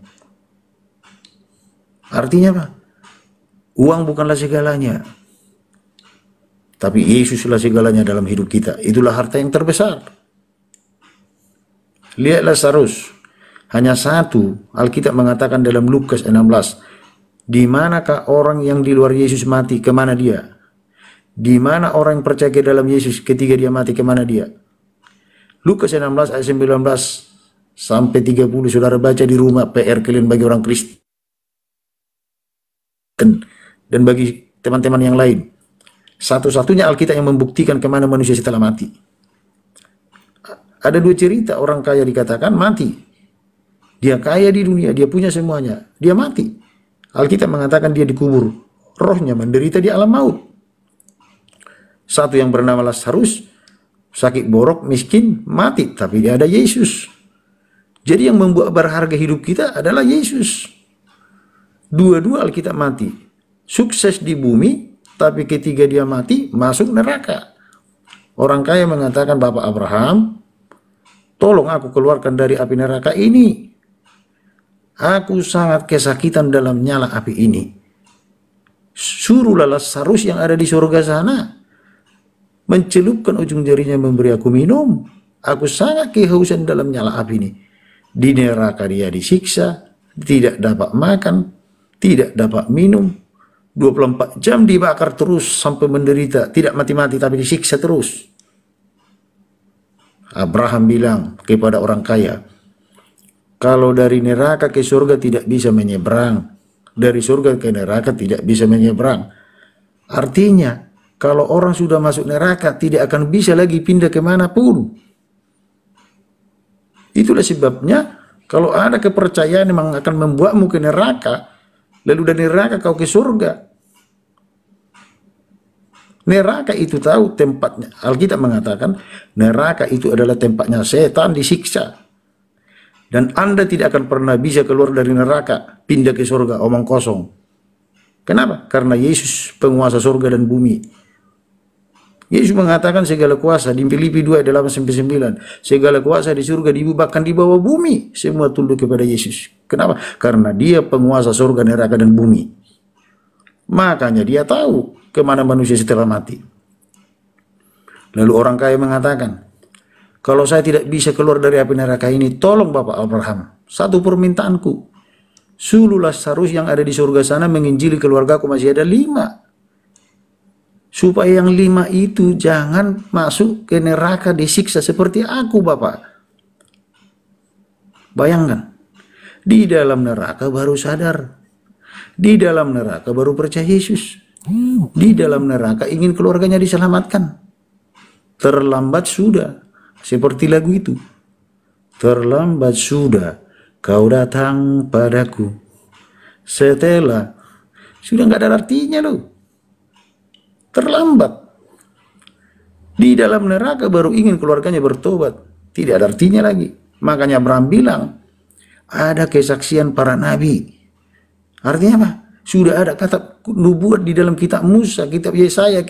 Artinya apa? Uang bukanlah segalanya, tapi Yesuslah segalanya dalam hidup kita. Itulah harta yang terbesar. Lihat Lazarus, hanya satu. Alkitab mengatakan dalam Lukas 16, di manakah orang yang di luar Yesus mati, kemana dia? Di mana orang yang percaya ke dalam Yesus ketika dia mati, kemana dia? Lukas 16 ayat 19 sampai 30, saudara baca di rumah, PR kalian bagi orang Kristen dan bagi teman-teman yang lain. Satu-satunya Alkitab yang membuktikan kemana manusia setelah mati. Ada 2 cerita, orang kaya dikatakan mati. Dia kaya di dunia, dia punya semuanya, dia mati. Alkitab mengatakan dia dikubur, rohnya menderita di alam maut. Satu yang bernama Lazarus, sakit borok, miskin, mati, tapi dia ada Yesus. Jadi yang membuat berharga hidup kita adalah Yesus. Dua-dua Alkitab mati. Sukses di bumi, tapi ketika dia mati, masuk neraka. Orang kaya mengatakan, Bapak Abraham, tolong aku keluarkan dari api neraka ini. Aku sangat kesakitan dalam nyala api ini. Suruhlah Lazarus yang ada di surga sana mencelupkan ujung jarinya memberi aku minum. Aku sangat kehausan dalam nyala api ini. Di neraka dia disiksa, tidak dapat makan, tidak dapat minum. 24 jam dibakar terus sampai menderita, tidak mati-mati tapi disiksa terus. Abraham bilang kepada orang kaya, kalau dari neraka ke surga tidak bisa menyeberang, dari surga ke neraka tidak bisa menyeberang. Artinya, kalau orang sudah masuk neraka tidak akan bisa lagi pindah kemanapun. Itulah sebabnya kalau ada kepercayaan memang akan membuatmu ke neraka, lalu dari neraka kau ke surga. Neraka itu tahu tempatnya. Alkitab mengatakan neraka itu adalah tempatnya setan disiksa. Dan Anda tidak akan pernah bisa keluar dari neraka, pindah ke surga, omong kosong. Kenapa? Karena Yesus penguasa surga dan bumi. Yesus mengatakan segala kuasa di Filipi 2 ayat 8-9, segala kuasa di surga, di bumi, bahkan di bawah bumi, semua tunduk kepada Yesus. Kenapa? Karena dia penguasa surga, neraka dan bumi. Makanya dia tahu kemana manusia setelah mati. Lalu orang kaya mengatakan, Kalau saya tidak bisa keluar dari api neraka ini, tolong Bapak Abraham, satu permintaanku. Sulu Lazarus yang ada di surga sana menginjili keluargaku, masih ada 5. Supaya yang 5 itu jangan masuk ke neraka disiksa seperti aku, Bapak. Bayangkan, di dalam neraka baru sadar. Di dalam neraka baru percaya Yesus. Di dalam neraka ingin keluarganya diselamatkan. Terlambat sudah. Seperti lagu itu. Terlambat sudah kau datang padaku. Setelah. Sudah nggak ada artinya loh. Terlambat. Di dalam neraka baru ingin keluarganya bertobat. Tidak ada artinya lagi. Makanya Abraham bilang, ada kesaksian para nabi. Artinya apa? Sudah ada kata nubuat di dalam kitab Musa, kitab Yesaya,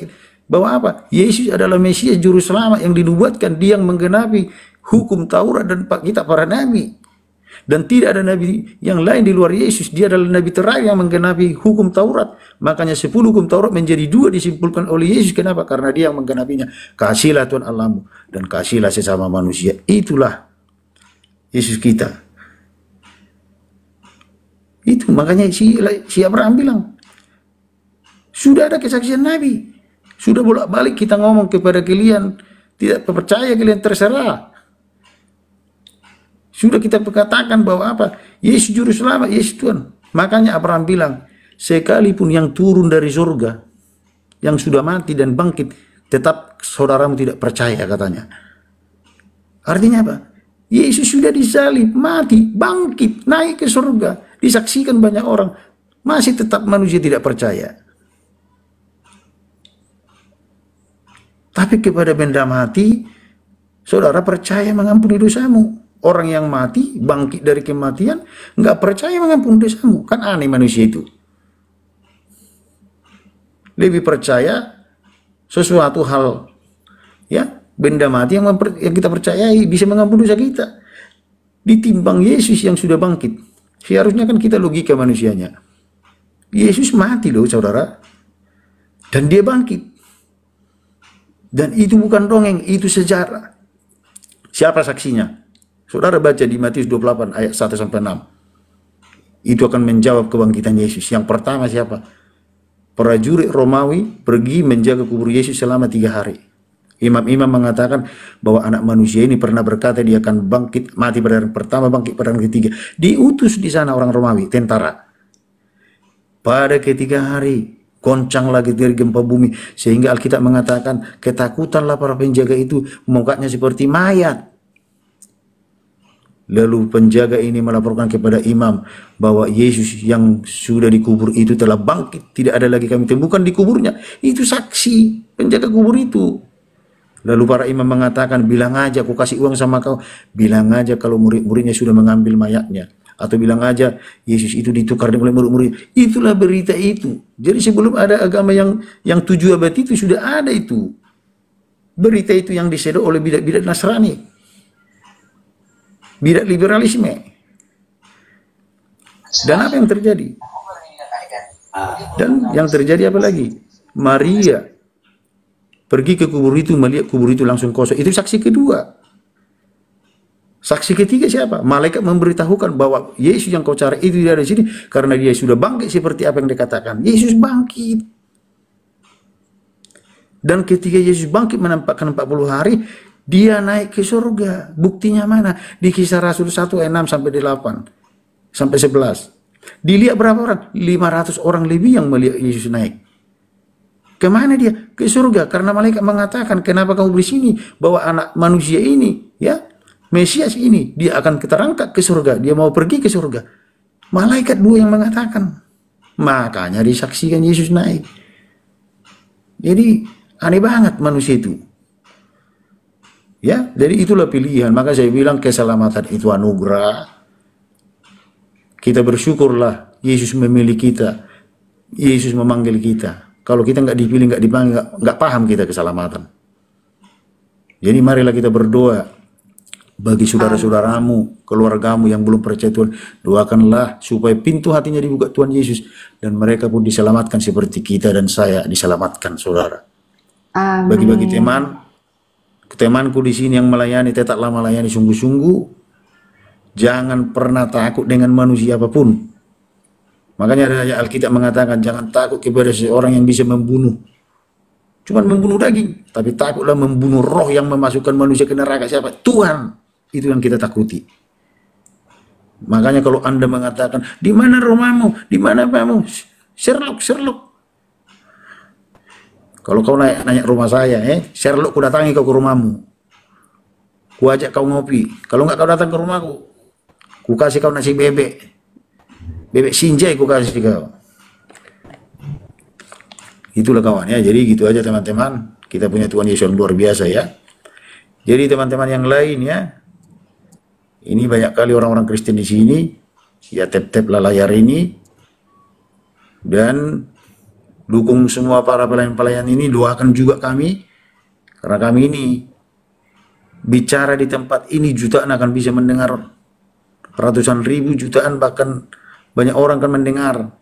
bahwa apa? Yesus adalah Mesias juru selamat yang dinubuatkan, dia yang menggenapi hukum Taurat dan kitab para nabi. Dan tidak ada nabi yang lain di luar Yesus. Dia adalah nabi terakhir yang menggenapi hukum Taurat. Makanya 10 hukum Taurat menjadi 2 disimpulkan oleh Yesus. Kenapa? Karena dia yang menggenapinya. Kasihlah Tuhan Allahmu dan kasihlah sesama manusia. Itulah Yesus kita. Itu makanya si Abraham bilang, sudah ada kesaksian Nabi. Sudah bolak-balik kita ngomong kepada kalian, tidak percaya kalian terserah. Sudah kita katakan bahwa apa? Yesus juru selamat, Yesus Tuhan. Makanya Abraham bilang, sekalipun yang turun dari surga, yang sudah mati dan bangkit, tetap saudaramu tidak percaya katanya. Artinya apa? Yesus sudah disalib, mati, bangkit, naik ke surga, disaksikan banyak orang, masih tetap manusia tidak percaya. Tapi kepada benda mati, saudara percaya mengampuni dosamu. Orang yang mati, bangkit dari kematian, nggak percaya mengampuni dosamu. Kan aneh manusia itu. Lebih percaya sesuatu hal, ya, benda mati yang kita percayai bisa mengampuni dosa kita. Ditimbang Yesus yang sudah bangkit. Seharusnya kan kita logika manusianya. Yesus mati loh saudara. Dan dia bangkit. Dan itu bukan dongeng, itu sejarah. Siapa saksinya? Saudara baca di Matius 28 ayat 1-6. Itu akan menjawab kebangkitan Yesus. Yang pertama siapa? Prajurit Romawi pergi menjaga kubur Yesus selama 3 hari. Imam-imam mengatakan bahwa anak manusia ini pernah berkata dia akan bangkit, mati pada hari pertama, bangkit pada hari ketiga. Diutus di sana orang Romawi, tentara. Pada ketiga hari, goncang lagi dari gempa bumi. Sehingga Alkitab mengatakan, ketakutanlah para penjaga itu, mukanya seperti mayat. Lalu penjaga ini melaporkan kepada imam bahwa Yesus yang sudah dikubur itu telah bangkit. Tidak ada lagi kami temukan di kuburnya. Itu saksi penjaga kubur itu. Lalu para imam mengatakan, bilang aja aku kasih uang sama kau. Bilang aja kalau murid-muridnya sudah mengambil mayatnya. Atau bilang aja Yesus itu ditukar oleh murid-murid. Itulah berita itu. Jadi sebelum ada agama yang 7 abad itu sudah ada itu. Berita itu yang disedot oleh bidat-bidat Nasrani. Bidat liberalisme. Dan apa yang terjadi? Dan yang terjadi apa lagi? Maria pergi ke kubur itu, melihat kubur itu langsung kosong. Itu saksi kedua. Saksi ketiga siapa? Malaikat memberitahukan bahwa Yesus yang kau cari itu tidak ada di sini karena dia sudah bangkit seperti apa yang dikatakan. Yesus bangkit. Dan ketika Yesus bangkit menampakkan 40 hari, dia naik ke surga. Buktinya mana? Di Kisah Rasul 1 ayat 6 sampai 8 sampai 11. Dilihat berapa orang? 500 orang lebih yang melihat Yesus naik. Kemana dia? Ke surga. Karena malaikat mengatakan, kenapa kamu di sini? Bahwa anak manusia ini, ya, Mesias ini, dia akan terangkat ke surga. Dia mau pergi ke surga. Malaikat 2 yang mengatakan. Makanya disaksikan Yesus naik. Jadi aneh banget manusia itu. Ya, jadi itulah pilihan. Maka saya bilang keselamatan itu anugerah. Kita bersyukurlah Yesus memilih kita. Yesus memanggil kita. Kalau kita nggak dipilih, nggak dipanggil, nggak paham kita keselamatan. Jadi marilah kita berdoa bagi saudara-saudaramu, keluargamu yang belum percaya Tuhan. Doakanlah supaya pintu hatinya dibuka Tuhan Yesus dan mereka pun diselamatkan seperti kita dan saya diselamatkan, saudara. Amin. Bagi-bagi teman, temanku di sini yang melayani, tetaplah melayani sungguh-sungguh. Jangan pernah takut dengan manusia apapun. Makanya ada ayat Alkitab mengatakan jangan takut kepada seorang yang bisa membunuh. Cuman membunuh daging, tapi takutlah membunuh roh yang memasukkan manusia ke neraka. Siapa? Tuhan. Itu yang kita takuti. Makanya kalau Anda mengatakan, di mana rumahmu? Di mana apamu? Sherlock. Kalau kau nanya rumah saya, Sherlock, ku datangi kau ke rumahmu. Ku ajak kau ngopi. Kalau enggak kau datang ke rumahku, ku kasih kau nasi bebek. Bebek sinjai ku kasih kau. Itulah kawan ya. Jadi gitu aja teman-teman. Kita punya Tuhan Yesus yang luar biasa ya. Jadi teman-teman yang lain ya. Ini banyak kali orang-orang Kristen di sini. Ya tap-tap layar ini. Dan dukung semua para pelayan-pelayan ini. Doakan juga kami. Karena kami ini bicara di tempat ini jutaan akan bisa mendengar. Ratusan ribu, jutaan, bahkan banyak orang akan mendengar.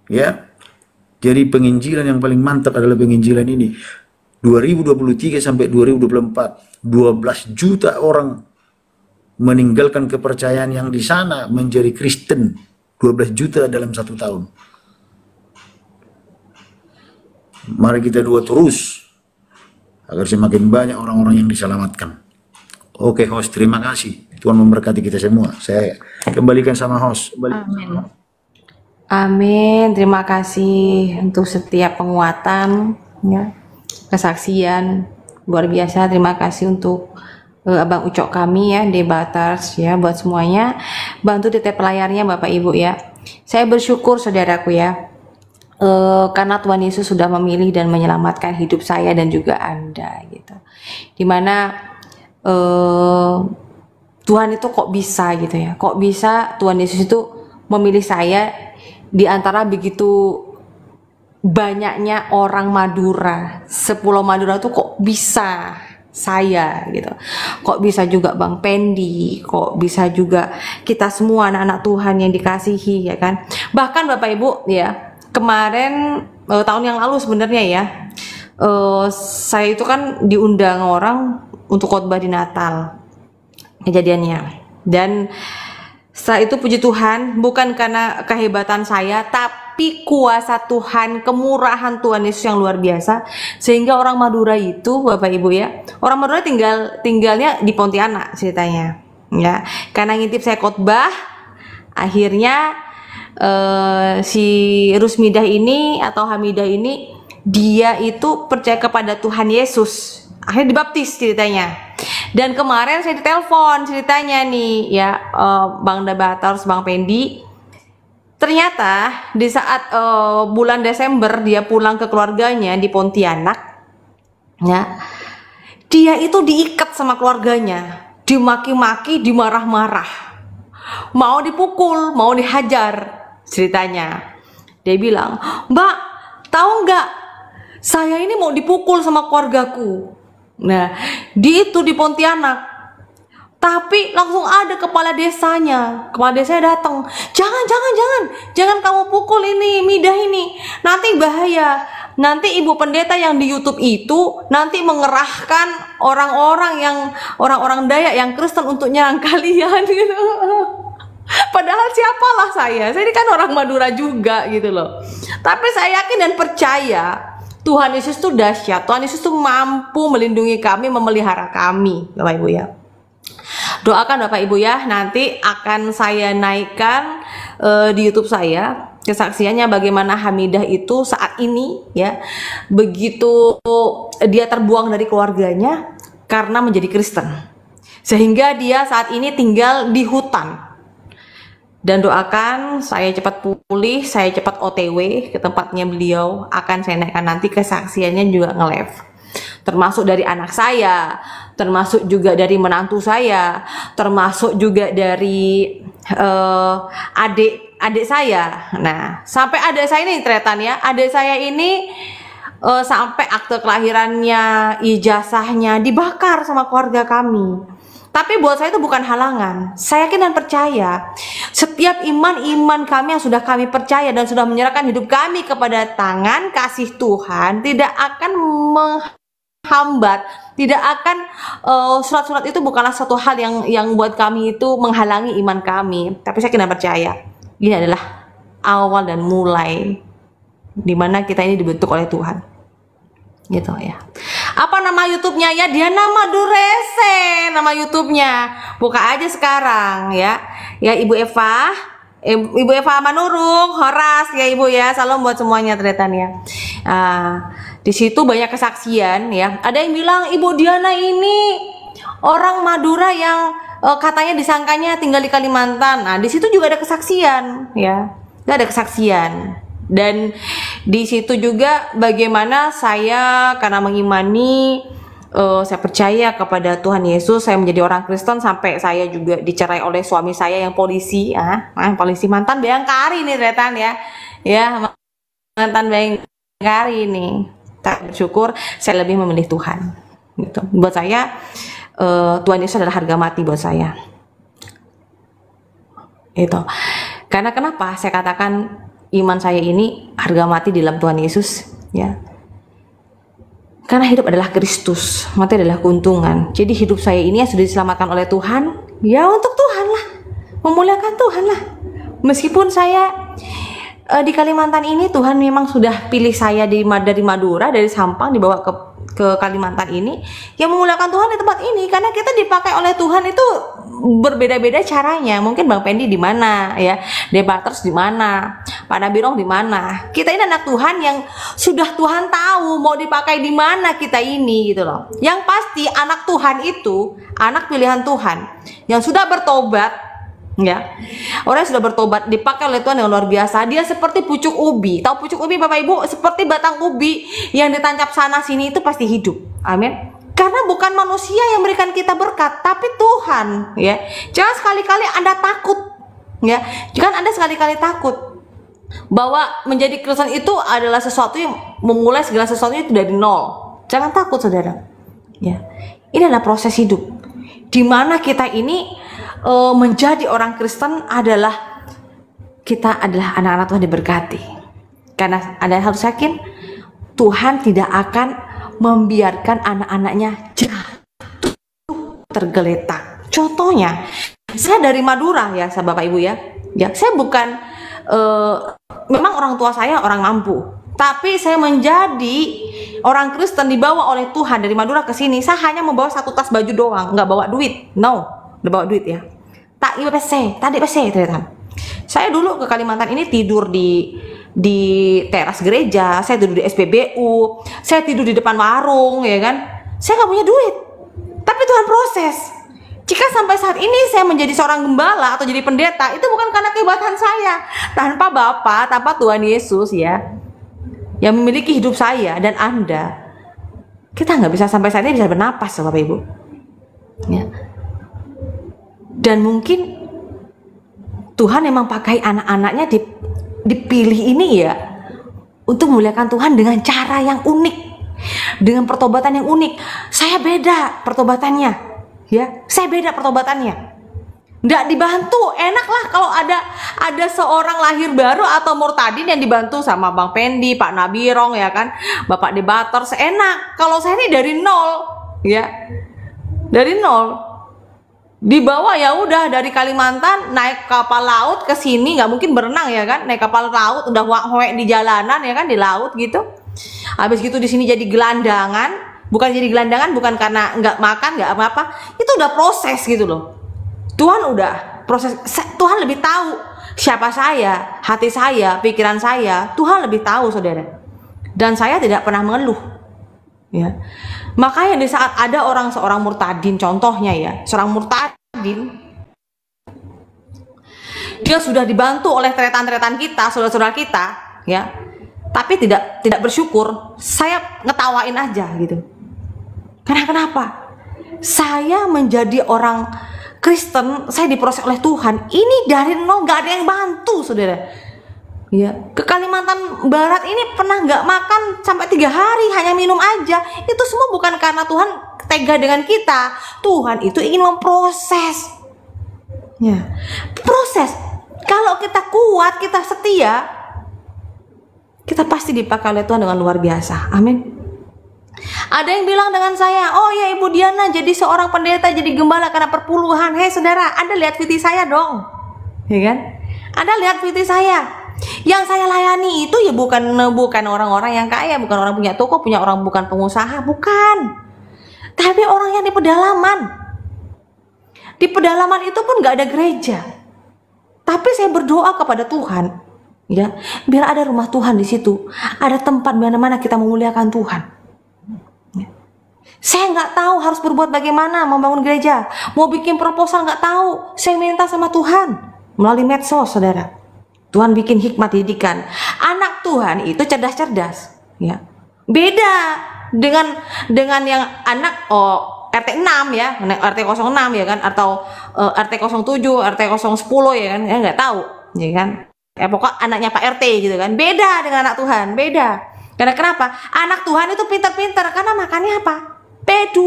Ya. Jadi penginjilan yang paling mantap adalah penginjilan ini. 2023 sampai 2024, 12 juta orang meninggalkan kepercayaan yang di sana menjadi Kristen. 12 juta dalam 1 tahun. Mari kita doa terus agar semakin banyak orang-orang yang diselamatkan. Oke host, terima kasih. Tuhan memberkati kita semua. Saya kembalikan sama host. Amin. Amin. Terima kasih untuk setiap penguatan, ya, kesaksian luar biasa. Terima kasih untuk Abang Ucok kami ya, debaters ya, buat semuanya. Bantu titip layarnya Bapak Ibu ya. Saya bersyukur saudaraku ya, karena Tuhan Yesus sudah memilih dan menyelamatkan hidup saya dan juga Anda gitu. Dimana Tuhan itu kok bisa gitu ya, kok bisa Tuhan Yesus itu memilih saya di antara begitu banyaknya orang Madura, sepulau Madura tuh kok bisa saya gitu, kok bisa juga Bang Pendi, kok bisa juga kita semua anak-anak Tuhan yang dikasihi ya kan. Bahkan Bapak Ibu ya, kemarin tahun yang lalu sebenarnya ya, saya itu kan diundang orang untuk khotbah di Natal kejadiannya. Dan setelah itu puji Tuhan, bukan karena kehebatan saya, tapi kuasa Tuhan, kemurahan Tuhan Yesus yang luar biasa, sehingga orang Madura itu, Bapak Ibu ya, orang Madura tinggalnya di Pontianak ceritanya, ya. Karena ngintip saya khotbah, akhirnya si Rusmidah ini atau Hamidah ini, dia itu percaya kepada Tuhan Yesus, akhirnya dibaptis ceritanya. Dan kemarin saya ditelepon ceritanya nih ya, Bang Dabators, Bang Pendi, ternyata di saat bulan Desember dia pulang ke keluarganya di Pontianak ya, dia itu diikat sama keluarganya, dimaki-maki, dimarah-marah, mau dipukul, mau dihajar ceritanya. Dia bilang, Mbak, tahu nggak, saya ini mau dipukul sama keluargaku. Nah, di Pontianak, tapi langsung ada kepala desanya datang, jangan kamu pukul ini Midah ini, nanti bahaya, nanti ibu pendeta yang di YouTube itu nanti mengerahkan orang-orang Dayak yang Kristen untuk nyerang kalian gitu. Padahal siapalah saya ini kan orang Madura juga gitu loh. Tapi saya yakin dan percaya Tuhan Yesus itu dahsyat. Tuhan Yesus itu mampu melindungi kami, memelihara kami, Bapak Ibu ya. Doakan Bapak Ibu ya, nanti akan saya naikkan di YouTube saya kesaksiannya bagaimana Hamidah itu saat ini ya, begitu dia terbuang dari keluarganya karena menjadi Kristen, sehingga dia saat ini tinggal di hutan. Dan doakan saya cepat pulih, saya cepat OTW ke tempatnya beliau. Akan saya naikkan nanti kesaksiannya juga nge-live, termasuk dari anak saya, termasuk juga dari menantu saya, termasuk juga dari adik saya. Nah, sampai adik saya ini tretan ya, adik saya ini sampai akte kelahirannya, ijazahnya dibakar sama keluarga kami. Tapi buat saya itu bukan halangan. Saya yakin dan percaya setiap iman kami yang sudah kami percaya dan sudah menyerahkan hidup kami kepada tangan kasih Tuhan tidak akan hambat, tidak akan surat-surat itu bukanlah suatu hal yang buat kami itu menghalangi iman kami. Tapi saya kena percaya ini adalah awal dan mulai dimana kita ini dibentuk oleh Tuhan, gitu ya. Apa nama YouTube-nya ya? Diana Madurese nama YouTube-nya. Buka aja sekarang ya. Ya Ibu Eva, Ibu Eva Manurung, Horas ya Ibu ya. Salam buat semuanya tretannya. Di situ banyak kesaksian ya. Ada yang bilang Ibu Diana ini orang Madura yang katanya disangkanya tinggal di Kalimantan. Nah, di situ juga ada kesaksian ya. Ada kesaksian. Dan di situ juga bagaimana saya karena mengimani, saya percaya kepada Tuhan Yesus, saya menjadi orang Kristen sampai saya juga dicerai oleh suami saya yang polisi, polisi mantan Bayangkari nih tretan ya mantan Bayangkari nih. Tak bersyukur saya lebih memilih Tuhan. Gitu. Buat saya Tuhan Yesus adalah harga mati buat saya. Itu. Karena kenapa saya katakan iman saya ini harga mati di dalam Tuhan Yesus ya. Karena hidup adalah Kristus, mati adalah keuntungan. Jadi hidup saya ini yang sudah diselamatkan oleh Tuhan, ya untuk Tuhan lah, memuliakan Tuhan lah. Meskipun saya di Kalimantan ini Tuhan memang sudah pilih saya dari Madura, dari Sampang dibawa ke Kalimantan ini, yang memuliakan Tuhan di tempat ini karena kita dipakai oleh Tuhan itu berbeda-beda caranya. Mungkin Bang Pendi di mana ya, Debaters di mana, Pak Nabirong di mana. Kita ini anak Tuhan yang sudah Tuhan tahu mau dipakai di mana kita ini gitu loh. Yang pasti anak Tuhan itu anak pilihan Tuhan yang sudah bertobat ya. Orang yang sudah bertobat dipakai oleh Tuhan yang luar biasa. Dia seperti pucuk ubi. Tahu pucuk ubi Bapak Ibu? Seperti batang ubi yang ditancap sana sini itu pasti hidup. Amin. Karena bukan manusia yang memberikan kita berkat, tapi Tuhan ya. Jangan sekali-kali Anda takut ya. Jangan Anda sekali-kali takut bahwa menjadi Kristen itu adalah sesuatu yang memulai segala sesuatunya itu dari nol. Jangan takut saudara ya. Ini adalah proses hidup di mana kita ini menjadi orang Kristen adalah kita adalah anak-anak Tuhan diberkati. Karena Anda harus yakin Tuhan tidak akan membiarkan anak-anaknya jatuh tergeletak. Contohnya, saya dari Madura ya, Bapak Ibu ya. Ya, saya bukan memang orang tua saya orang mampu, tapi saya menjadi orang Kristen dibawa oleh Tuhan dari Madura ke sini. Saya hanya membawa satu tas baju doang, nggak bawa duit. No, udah bawa duit ya. Tak IPC, tadi PC ternyata. Saya dulu ke Kalimantan ini tidur di teras gereja, saya tidur di SPBU, saya tidur di depan warung ya kan. Saya nggak punya duit, tapi Tuhan proses. Jika sampai saat ini saya menjadi seorang gembala atau jadi pendeta, itu bukan karena kehebatan saya, tanpa Bapa, tanpa Tuhan Yesus ya, yang memiliki hidup saya dan Anda, kita nggak bisa sampai saat ini bisa bernapas Bapak Ibu ya. Dan mungkin Tuhan memang pakai anak-anaknya dipilih ini ya untuk memuliakan Tuhan dengan cara yang unik, dengan pertobatan yang unik. Saya beda pertobatannya ya, saya beda pertobatannya, nggak dibantu. Enak lah kalau ada seorang lahir baru atau murtadin yang dibantu sama Bang Pendi, Pak Nabirong ya kan, Bapak Debaters, enak. Kalau saya ini dari nol ya, dari nol. Dibawa ya udah dari Kalimantan naik kapal laut ke sini, nggak mungkin berenang ya kan, naik kapal laut udah hoek di jalanan ya kan, di laut gitu. Habis gitu di sini jadi gelandangan, bukan jadi gelandangan bukan karena nggak makan nggak apa-apa, itu udah proses gitu loh. Tuhan udah proses, Tuhan lebih tahu siapa saya, hati saya, pikiran saya, Tuhan lebih tahu saudara. Dan saya tidak pernah mengeluh ya. Makanya di saat ada seorang murtadin, contohnya ya, seorang murtadin, dia sudah dibantu oleh tretan-tretan kita, saudara-saudara kita, ya, tapi tidak bersyukur, saya ngetawain aja gitu. Karena kenapa? Saya menjadi orang Kristen, saya diproses oleh Tuhan. Ini dari nol, nggak ada yang bantu, saudara. Ya, ke Kalimantan Barat ini pernah nggak makan sampai 3 hari, hanya minum aja. Itu semua bukan karena Tuhan tega dengan kita. Tuhan itu ingin memproses. Ya, proses. Kalau kita kuat, kita setia, kita pasti dipakai oleh Tuhan dengan luar biasa. Amin. Ada yang bilang dengan saya, oh ya Ibu Diana jadi seorang pendeta, jadi gembala karena perpuluhan. Hei saudara, Anda lihat VT saya dong, ya kan? Anda lihat VT saya. Yang saya layani itu ya bukan orang-orang yang kaya, bukan orang punya toko, bukan pengusaha, bukan. Tapi orang yang di pedalaman. Di pedalaman itu pun nggak ada gereja. Tapi saya berdoa kepada Tuhan, ya, biar ada rumah Tuhan di situ, ada tempat mana-mana kita memuliakan Tuhan. Ya. Saya nggak tahu harus berbuat bagaimana membangun gereja, mau bikin proposal nggak tahu. Saya minta sama Tuhan melalui medsos, saudara. Tuhan bikin hikmat didikan. Anak Tuhan itu cerdas-cerdas, ya. Beda dengan yang anak RT 6 ya, RT 06 ya kan, atau RT 07, RT 010 ya kan, ya nggak tahu, ya kan. Pokok anaknya Pak RT gitu kan. Beda dengan anak Tuhan, beda. Karena kenapa? Anak Tuhan itu pintar-pintar karena makannya apa? B2.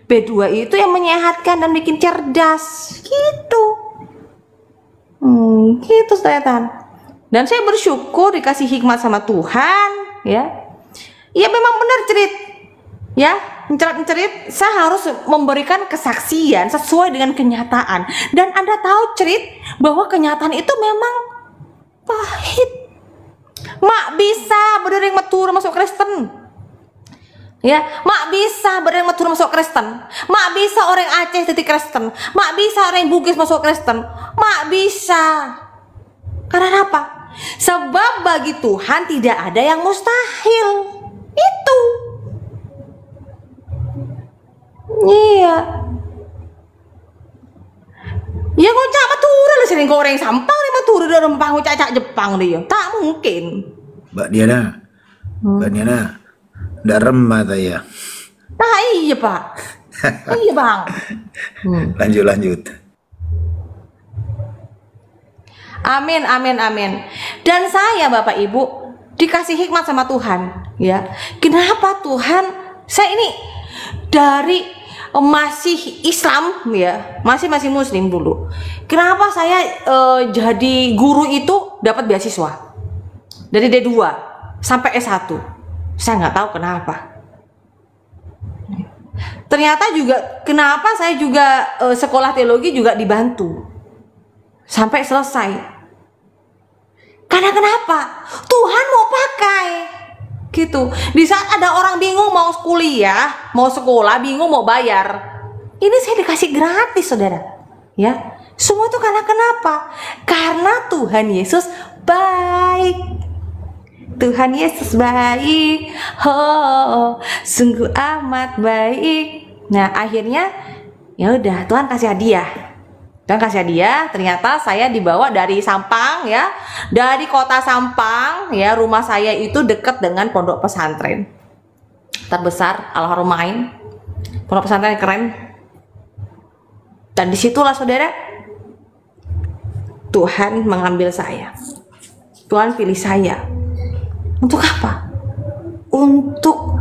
B2 itu yang menyehatkan dan bikin cerdas, gitu. Gitu setan. Dan saya bersyukur dikasih hikmat sama Tuhan, ya. Ya memang benar cerit, ya, mencerit, saya harus memberikan kesaksian sesuai dengan kenyataan. Dan Anda tahu cerit bahwa kenyataan itu memang pahit. Mak bisa berdering metur masuk Kristen, ya. Mak bisa berdering metur masuk Kristen. Mak bisa orang Aceh titik Kristen. Mak bisa orang Bugis masuk Kristen. Mak bisa. Karena apa? Sebab bagi Tuhan tidak ada yang mustahil. Itu. Iya. Ya ngocak matura lah sering goreng sampang nih matura udah rempah ngocak Jepang dia. Tak mungkin. Mbak Diana. Mbak Diana. Nggak remah saya. Nah iya Pak. Iya Bang. Lanjut. Amin, amin, amin. Dan saya Bapak Ibu dikasih hikmat sama Tuhan, ya. Kenapa Tuhan? Saya ini dari masih Islam, ya, masih Muslim dulu. Kenapa saya jadi guru itu dapat beasiswa dari D2 sampai S1? Saya nggak tahu kenapa. Ternyata juga kenapa saya juga sekolah teologi juga dibantu sampai selesai. Karena kenapa? Tuhan mau pakai, gitu. Di saat ada orang bingung mau kuliah, mau sekolah, bingung mau bayar, ini saya dikasih gratis, saudara. Ya, semua itu karena kenapa? Karena Tuhan Yesus baik. Tuhan Yesus baik, oh, sungguh amat baik. Nah, akhirnya ya udah Tuhan kasih hadiah. Dan kasih hadiah, ternyata saya dibawa dari Sampang, ya, dari kota Sampang, ya, rumah saya itu dekat dengan pondok pesantren terbesar Al-Haramain, pondok pesantren keren. Dan disitulah saudara, Tuhan mengambil saya, Tuhan pilih saya. Untuk apa? Untuk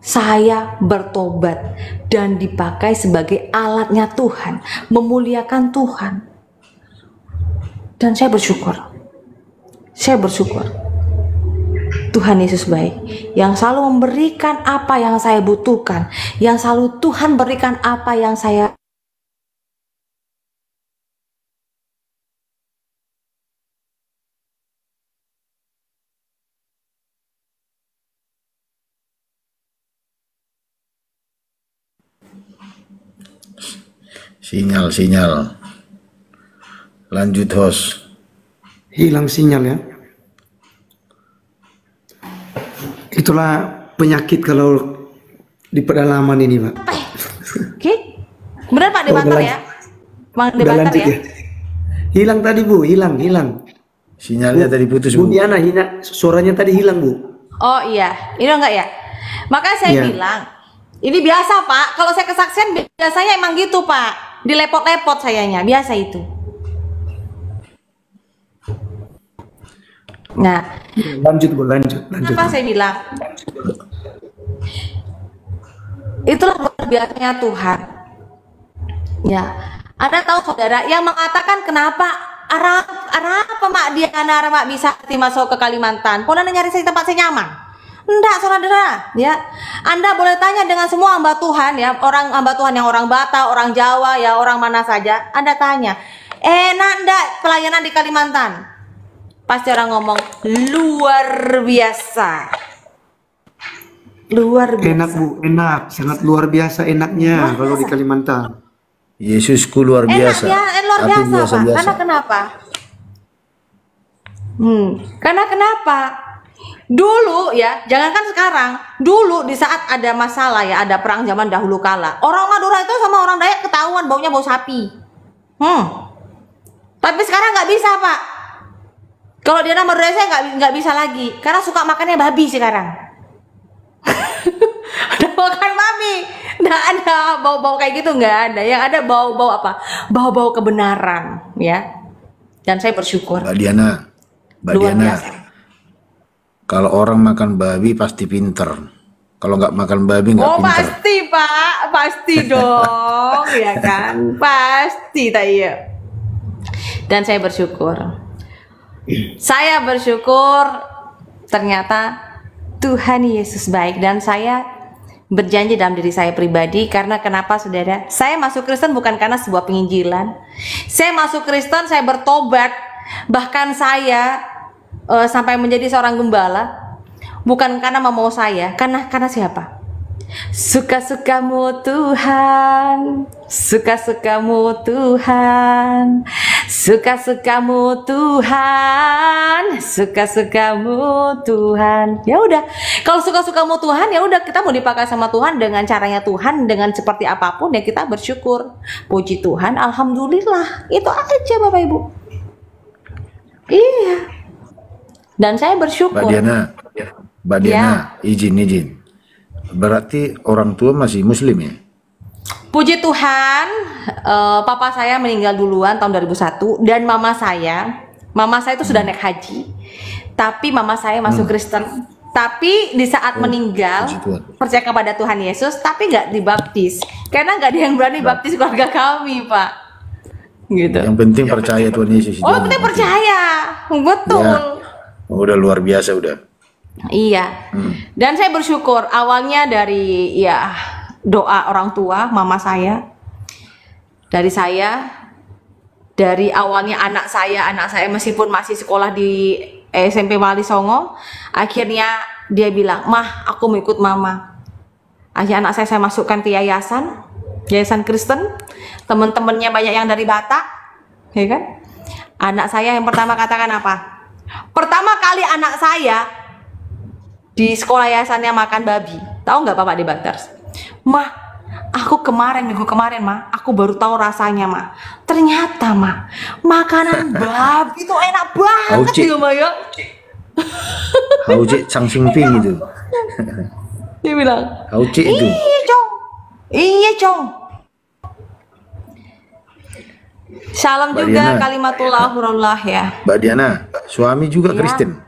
saya bertobat dan dipakai sebagai alatnya Tuhan, memuliakan Tuhan. Dan saya bersyukur. Tuhan Yesus baik, yang selalu memberikan apa yang saya butuhkan, yang selalu Tuhan berikan apa yang saya Sinyal. Lanjut host. Hilang sinyal ya. Itulah penyakit kalau di pedalaman ini, Pak. Oke. Benar Pak debater ya? Bang debater ya? Hilang tadi Bu, hilang. Sinyalnya tadi putus Bu. Bu Diana, suaranya tadi hilang Bu. Oh iya, ini enggak ya? Makanya saya bilang, ini biasa Pak, kalau saya kesaksian biasanya emang gitu Pak, dilepot-lepot sayanya, biasa itu. Nah, lanjut Bu, lanjut. apa saya bilang? Itulah luar biasanya Tuhan. Ya, Anda tahu saudara yang mengatakan kenapa apa Mak Diana Mak bisa masuk ke Kalimantan? Pernah nyari saya tempat saya nyaman? Enggak saudara, ya. Anda boleh tanya dengan semua hamba Tuhan ya, orang hamba Tuhan yang orang Batak, orang Jawa ya, orang mana saja. Anda tanya, enak enggak pelayanan di Kalimantan? Pasti orang ngomong luar biasa. Luar biasa. Enak Bu, enak, sangat luar biasa enaknya kalau di Kalimantan. Yesusku luar biasa. Enak ya, luar Aku biasa, Pak. biasa-biasa. Karena kenapa? Karena kenapa? Dulu ya, jangankan sekarang. Dulu di saat ada masalah ya, ada perang zaman dahulu kala. Orang Madura itu sama orang Dayak ketahuan baunya bau sapi. Tapi sekarang nggak bisa, Pak. Kalau dia nama Madura saya nggak bisa lagi, karena suka makannya babi sekarang. Udah makan babi, nggak ada bau-bau kayak gitu, nggak ada. Yang ada bau-bau apa? Bau-bau kebenaran, ya. Dan saya bersyukur. Mbak Diana, Luar biasa. kalau orang makan babi pasti pinter. Kalau nggak makan babi nggak Oh pinter. pasti Pak, pasti dong, ya kan, pasti tak iya. Dan saya bersyukur. Saya bersyukur ternyata Tuhan Yesus baik, dan saya berjanji dalam diri saya pribadi. Karena kenapa saudara? Saya masuk Kristen bukan karena sebuah penginjilan. Saya masuk Kristen, saya bertobat. Bahkan saya sampai menjadi seorang gembala bukan karena mau saya, karena siapa? Suka-sukamu Tuhan, suka-sukamu Tuhan, suka-sukamu Tuhan, suka-sukamu Tuhan. Ya udah, kalau suka-sukamu Tuhan, ya udah, kita mau dipakai sama Tuhan dengan caranya Tuhan, dengan seperti apapun ya kita bersyukur. Puji Tuhan, alhamdulillah. Itu aja Bapak Ibu. Iya. Dan saya bersyukur. Mbak Diana, izin. Berarti orang tua masih Muslim ya? Puji Tuhan, papa saya meninggal duluan tahun 2001, dan mama saya itu sudah naik haji. Tapi mama saya masuk Kristen. Tapi di saat meninggal percaya kepada Tuhan Yesus, tapi nggak dibaptis. Karena nggak ada yang berani baptis keluarga kami, Pak. Gitu. Yang penting percaya Tuhan Yesus. Oh, kita percaya, betul. Ya. Udah luar biasa udah. Iya. Dan saya bersyukur awalnya dari ya doa orang tua, mama saya. Dari awalnya anak saya meskipun masih sekolah di SMP Wali Songo, akhirnya dia bilang, "Mah, aku mau ikut mama." Akhirnya anak saya masukkan ke yayasan Kristen. Teman-temannya banyak yang dari Batak, ya kan? Anak saya yang pertama katakan apa? Pertama kali anak saya di sekolah yayasannya makan babi. Tahu nggak Bapak di Baters? Mah, aku minggu kemarin mah, aku baru tahu rasanya mah. Ternyata mah, makanan babi itu enak banget ya mah ya. Hauce Chang Sing Ping itu. Dia bilang, Hauce itu. Iya cong. Salam Mbak juga Diana. kalimatullah ya. Mbak Diana, suami juga Ya. Kristen.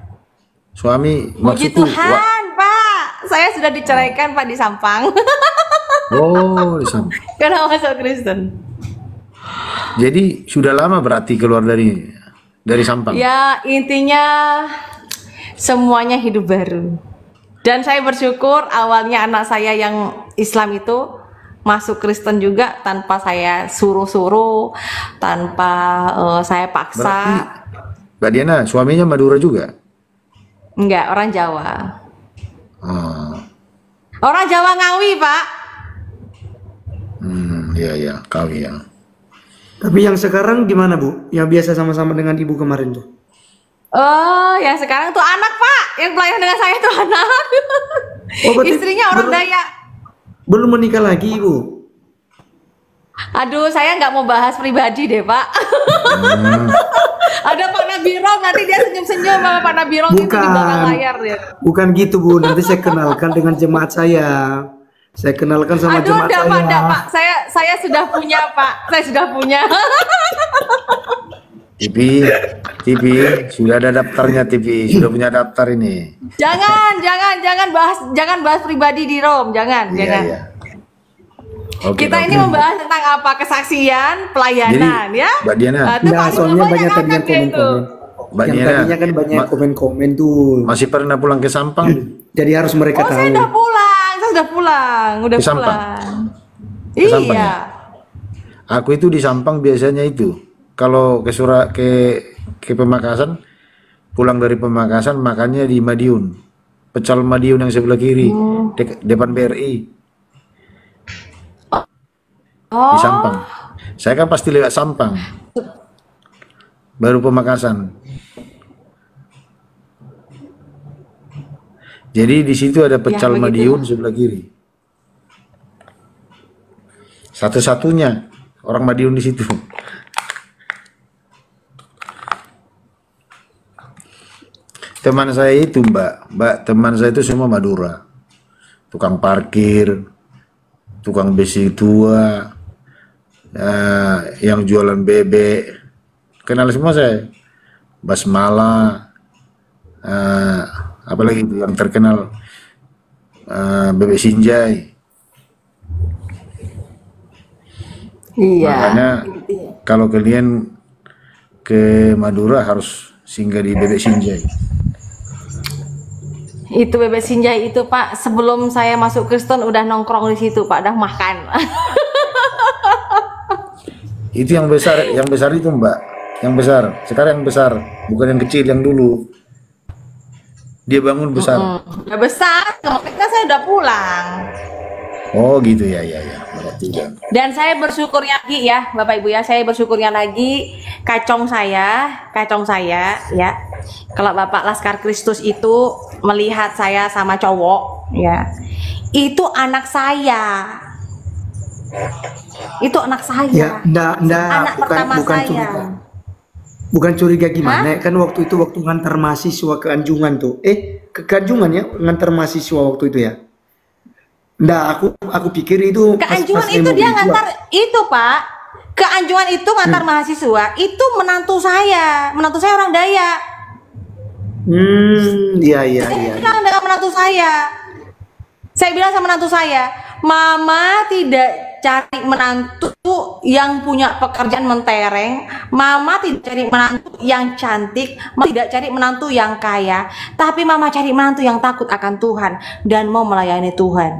Suami Puji maksudku. Tuhan, Pak. Saya sudah diceraikan Pak di Sampang. Oh, di sana. Karena masuk Kristen. Jadi sudah lama berarti keluar dari Sampang. Ya, intinya semuanya hidup baru. Dan saya bersyukur awalnya anak saya yang Islam itu masuk Kristen juga tanpa saya suruh-suruh, tanpa saya paksa. Berarti Mbak Diana, suaminya Madura juga? Enggak, orang Jawa. Oh. Orang Jawa Ngawi, Pak. Iya, Kawi ya. Tapi yang sekarang gimana Bu? Yang biasa sama-sama dengan ibu kemarin tuh? Oh, yang sekarang tuh anak, Pak. Yang pelayan dengan saya tuh anak. Oh, berarti Istrinya orang Dayak. belum menikah lagi Ibu? Aduh, saya nggak mau bahas pribadi deh, Pak. Ada Pak Nabirong, nanti dia senyum-senyum sama Pak Nabirong itu di belakang layar dia. Bukan gitu Bu, nanti saya kenalkan dengan jemaat saya. Saya kenalkan sama Aduh, jemaat saya. enggak, Pak. Saya sudah punya, Pak. Saya sudah punya. TV, sudah ada daftarnya TV, sudah punya daftar ini. Jangan bahas pribadi di Rom, jangan. Iya. Oke, Kita ini membahas tentang apa? Kesaksian, pelayanan, Jadi, ya. Mbak Diana. Itu Ya, paling soalnya banyak tadi yang angkat ya itu. komen-komen. Mbak Yang Diana, tadinya kan banyak komen-komen tuh. masih pernah pulang ke Sampang? Jadi harus mereka Oh, tahu. saya udah pulang. saya udah pulang, udah Ke Sampang? pulang. Ke Sampang Iya. ya? Aku itu di Sampang biasanya itu. Kalau ke Pemakasan, pulang dari Pemakasan makannya di Madiun. Pecel Madiun yang sebelah kiri, depan BRI di Oh, Sampang. Saya kan pasti lewat Sampang, baru Pemakasan. Jadi di situ ada pecel begitu. Madiun sebelah kiri. Satu-satunya orang Madiun di situ. Teman saya itu Mbak, teman saya itu semua Madura. Tukang parkir, tukang besi tua, yang jualan bebek. Kenal semua saya. Basmala, apalagi itu yang terkenal, bebek Sinjai. iya. Makanya kalau kalian ke Madura harus singgah di bebek Sinjai. Itu bebek Sinjai itu Pak, sebelum saya masuk Kristen udah nongkrong di situ Pak, udah makan. Itu yang besar itu Mbak, yang besar. Sekarang yang besar, bukan yang kecil yang dulu. Dia bangun besar. Udah besar, kemarin kan saya udah pulang. Oh gitu ya. Berarti kan. Dan saya bersyukurnya lagi ya, Bapak Ibu ya, saya bersyukurnya lagi kacong saya ya. Kalau Bapak Laskar Kristus itu melihat saya sama cowok ya, itu anak saya. Itu anak saya. Ya, enggak, Anak pertama saya. curiga. Bukan curiga gimana? Kan waktu itu waktu ngantar mahasiswa ke Anjungan tuh. Ke Anjungan ya, ngantar mahasiswa waktu itu ya. Enggak, aku pikir itu Ke pas Anjungan itu MUI dia gua. ngantar itu Pak. Ke Anjungan itu ngantar mahasiswa. Itu menantu saya orang Dayak. Iya. Saya bilang dengan menantu saya. Saya bilang sama menantu saya, Mama tidak cari menantu yang punya pekerjaan mentereng, Mama tidak cari menantu yang cantik, Mama tidak cari menantu yang kaya, tapi Mama cari menantu yang takut akan Tuhan dan mau melayani Tuhan.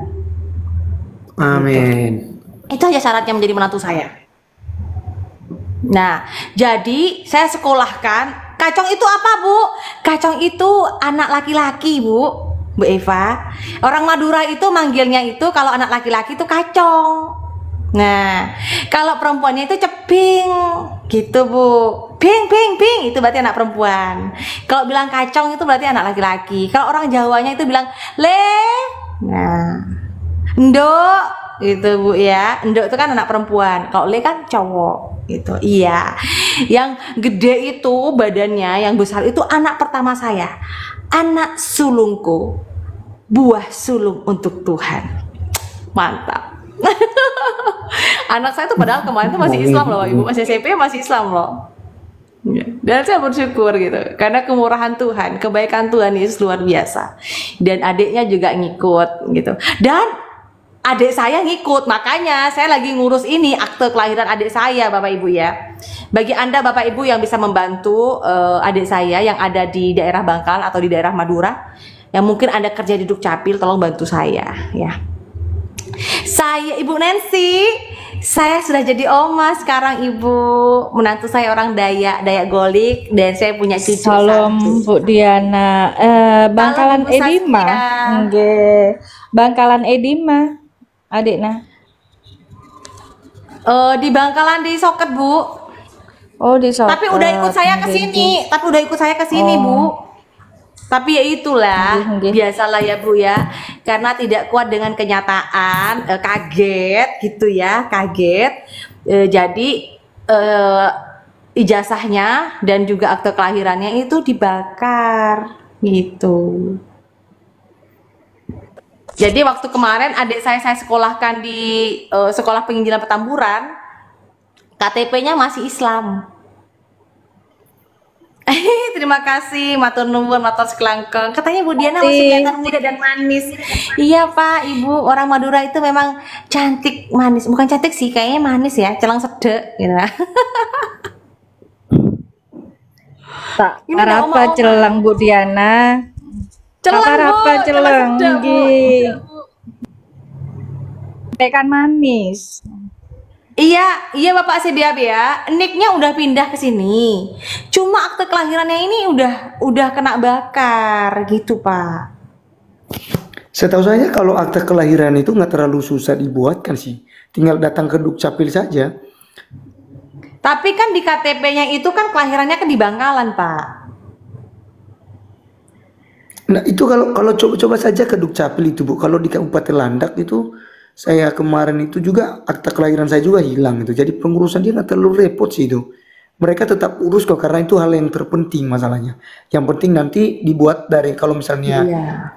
Amin. Itu aja syaratnya menjadi menantu saya. Nah, jadi saya sekolahkan. Kacong itu apa, Bu? Kacong itu anak laki-laki, Bu Eva. Orang Madura itu manggilnya itu kalau anak laki-laki itu kacong. Nah, kalau perempuannya itu ceping, gitu Bu. Ping, itu berarti anak perempuan. Kalau bilang kacong itu berarti anak laki-laki. Kalau orang Jawanya itu bilang le. Nah, ndok, gitu Bu ya. Ndok itu kan anak perempuan. Kalau le kan cowok, gitu. Iya. Yang gede itu badannya, yang besar itu anak pertama saya. Anak sulungku, buah sulung untuk Tuhan. Mantap. Anak saya tuh padahal kemarin tuh masih Islam loh Ibu, masih SMP masih Islam loh. Dan saya bersyukur gitu, karena kemurahan Tuhan, kebaikan Tuhan Yesus luar biasa. Dan adiknya juga ngikut gitu. Dan adik saya ngikut, makanya saya lagi ngurus ini akte kelahiran adik saya Bapak Ibu ya. Bagi Anda Bapak Ibu yang bisa membantu adik saya yang ada di daerah Bangkal atau di daerah Madura, yang mungkin Anda kerja di Dukcapil, tolong bantu saya ya. Saya Ibu Nancy, saya sudah jadi oma sekarang Ibu. Menantu saya orang Dayak Golik, dan saya punya cucu Salam satu. Bu Diana. Bangkalan Salam, Bu Edima. Saskia. Nggih. Bangkalan Edima. Adikna. Di Bangkalan di Soket Bu. Oh, di Soket. Tapi udah ikut saya ke sini. Bu. Tapi ya itulah, Nggih. biasalah ya Bu ya. Karena tidak kuat dengan kenyataan, kaget gitu ya, kaget. Jadi ijazahnya dan juga akte kelahirannya itu dibakar gitu. Jadi waktu kemarin adik saya sekolahkan di sekolah penginjilan Petamburan, KTP-nya masih Islam. Terima kasih, matur nuwun, matur sekelangkeng. Katanya Bu Diana masih kelihatan muda dan manis. Iya Pak, Ibu, orang Madura itu memang cantik manis. Bukan cantik sih, kayaknya manis ya, celang sedek gitu. Tak Ini udah apa oma-oma. celang Bu Diana. Celang Bu, Apa celang sedek, Bu. nggih. Tekan manis. Iya, iya Bapak Sidiab ya. Nicknya udah pindah ke sini. Cuma akte kelahirannya ini udah kena bakar gitu, Pak. Setahu saya kalau akte kelahiran itu nggak terlalu susah dibuatkan sih. Tinggal datang ke Dukcapil saja. Tapi kan di KTP-nya itu kan kelahirannya kan di Bangkalan, Pak. Nah itu kalau coba saja ke Dukcapil itu Bu. Kalau di Kabupaten Landak itu saya kemarin itu juga akta kelahiran saya juga hilang itu. Jadi pengurusan dia nggak terlalu repot sih itu. Mereka tetap urus kok karena itu hal yang terpenting masalahnya. Yang penting nanti dibuat dari kalau misalnya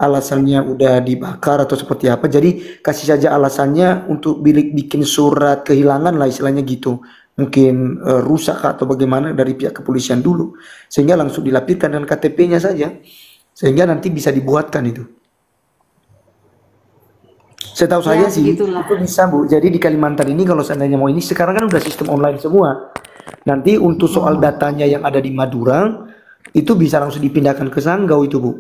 alasannya udah dibakar atau seperti apa. Jadi kasih saja alasannya untuk bikin surat kehilangan lah istilahnya gitu. Mungkin rusak atau bagaimana dari pihak kepolisian dulu. Sehingga langsung dilampirkan dengan KTP-nya saja. Sehingga nanti bisa dibuatkan itu. Setahu saya sih begitulah. itu bisa Bu. Jadi di Kalimantan ini kalau seandainya mau ini sekarang kan udah sistem online semua. Nanti untuk soal datanya yang ada di Madura itu bisa langsung dipindahkan ke Sanggau itu Bu.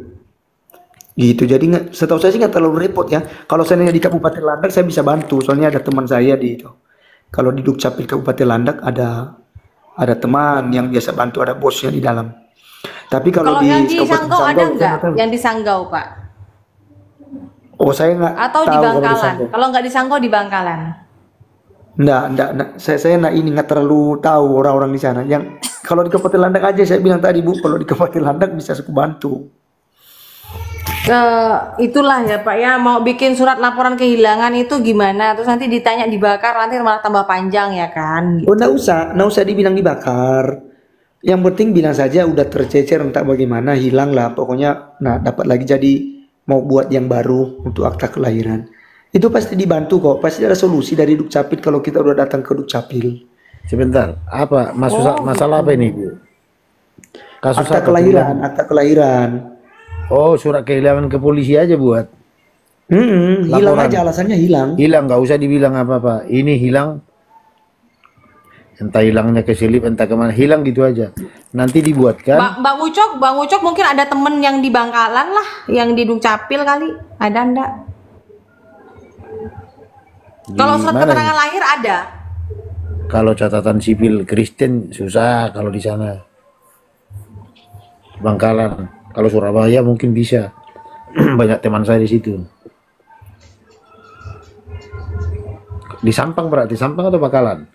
Gitu. Jadi setahu saya sih nggak terlalu repot ya. Kalau seandainya di Kabupaten Landak saya bisa bantu. Soalnya ada teman saya di itu. Kalau di Dukcapil Kabupaten Landak ada teman yang biasa bantu, ada bosnya di dalam. Tapi kalau Kalau di yang di Kabupaten Sanggau ada Sanggau, saya nggak? nggak tahu. Yang di Sanggau, Pak? Oh saya nggak Atau di tahu kalau Bangkalan? Sanggau. Kalau nggak di Sanggau di Bangkalan. Enggak. Saya nggak terlalu tahu orang-orang di sana. Yang kalau di Kabupaten Landak aja saya bilang tadi Bu, kalau di Kabupaten Landak bisa aku bantu. Itulah ya Pak ya, mau bikin surat laporan kehilangan itu gimana? Terus nanti ditanya dibakar, nanti malah tambah panjang ya kan? Oh nggak usah dibilang dibakar. Yang penting bilang saja udah tercecer entah bagaimana hilang lah pokoknya. Nah dapat lagi jadi mau buat yang baru untuk akta kelahiran. Itu pasti dibantu kok, pasti ada solusi dari Dukcapil kalau kita udah datang ke Dukcapil. Sebentar, apa masalah apa ini Bu? Kasus Akta apa? akta kelahiran. Oh, surat kehilangan ke polisi aja buat. Hilang Laporan. aja alasannya hilang. Hilang, nggak usah dibilang apa-apa. Ini hilang, entah hilangnya keselip, entah kemana, hilang gitu aja. Nanti dibuatkan. Bang Ucok mungkin ada temen yang di Bangkalan lah, yang di Dukcapil kali, ada ndak? Kalau surat mana keterangan lahir ada. Kalau catatan sipil Kristen susah kalau di sana. Bangkalan. Kalau Surabaya mungkin bisa. Banyak teman saya di situ. Di Sampang berarti, Sampang atau Bangkalan?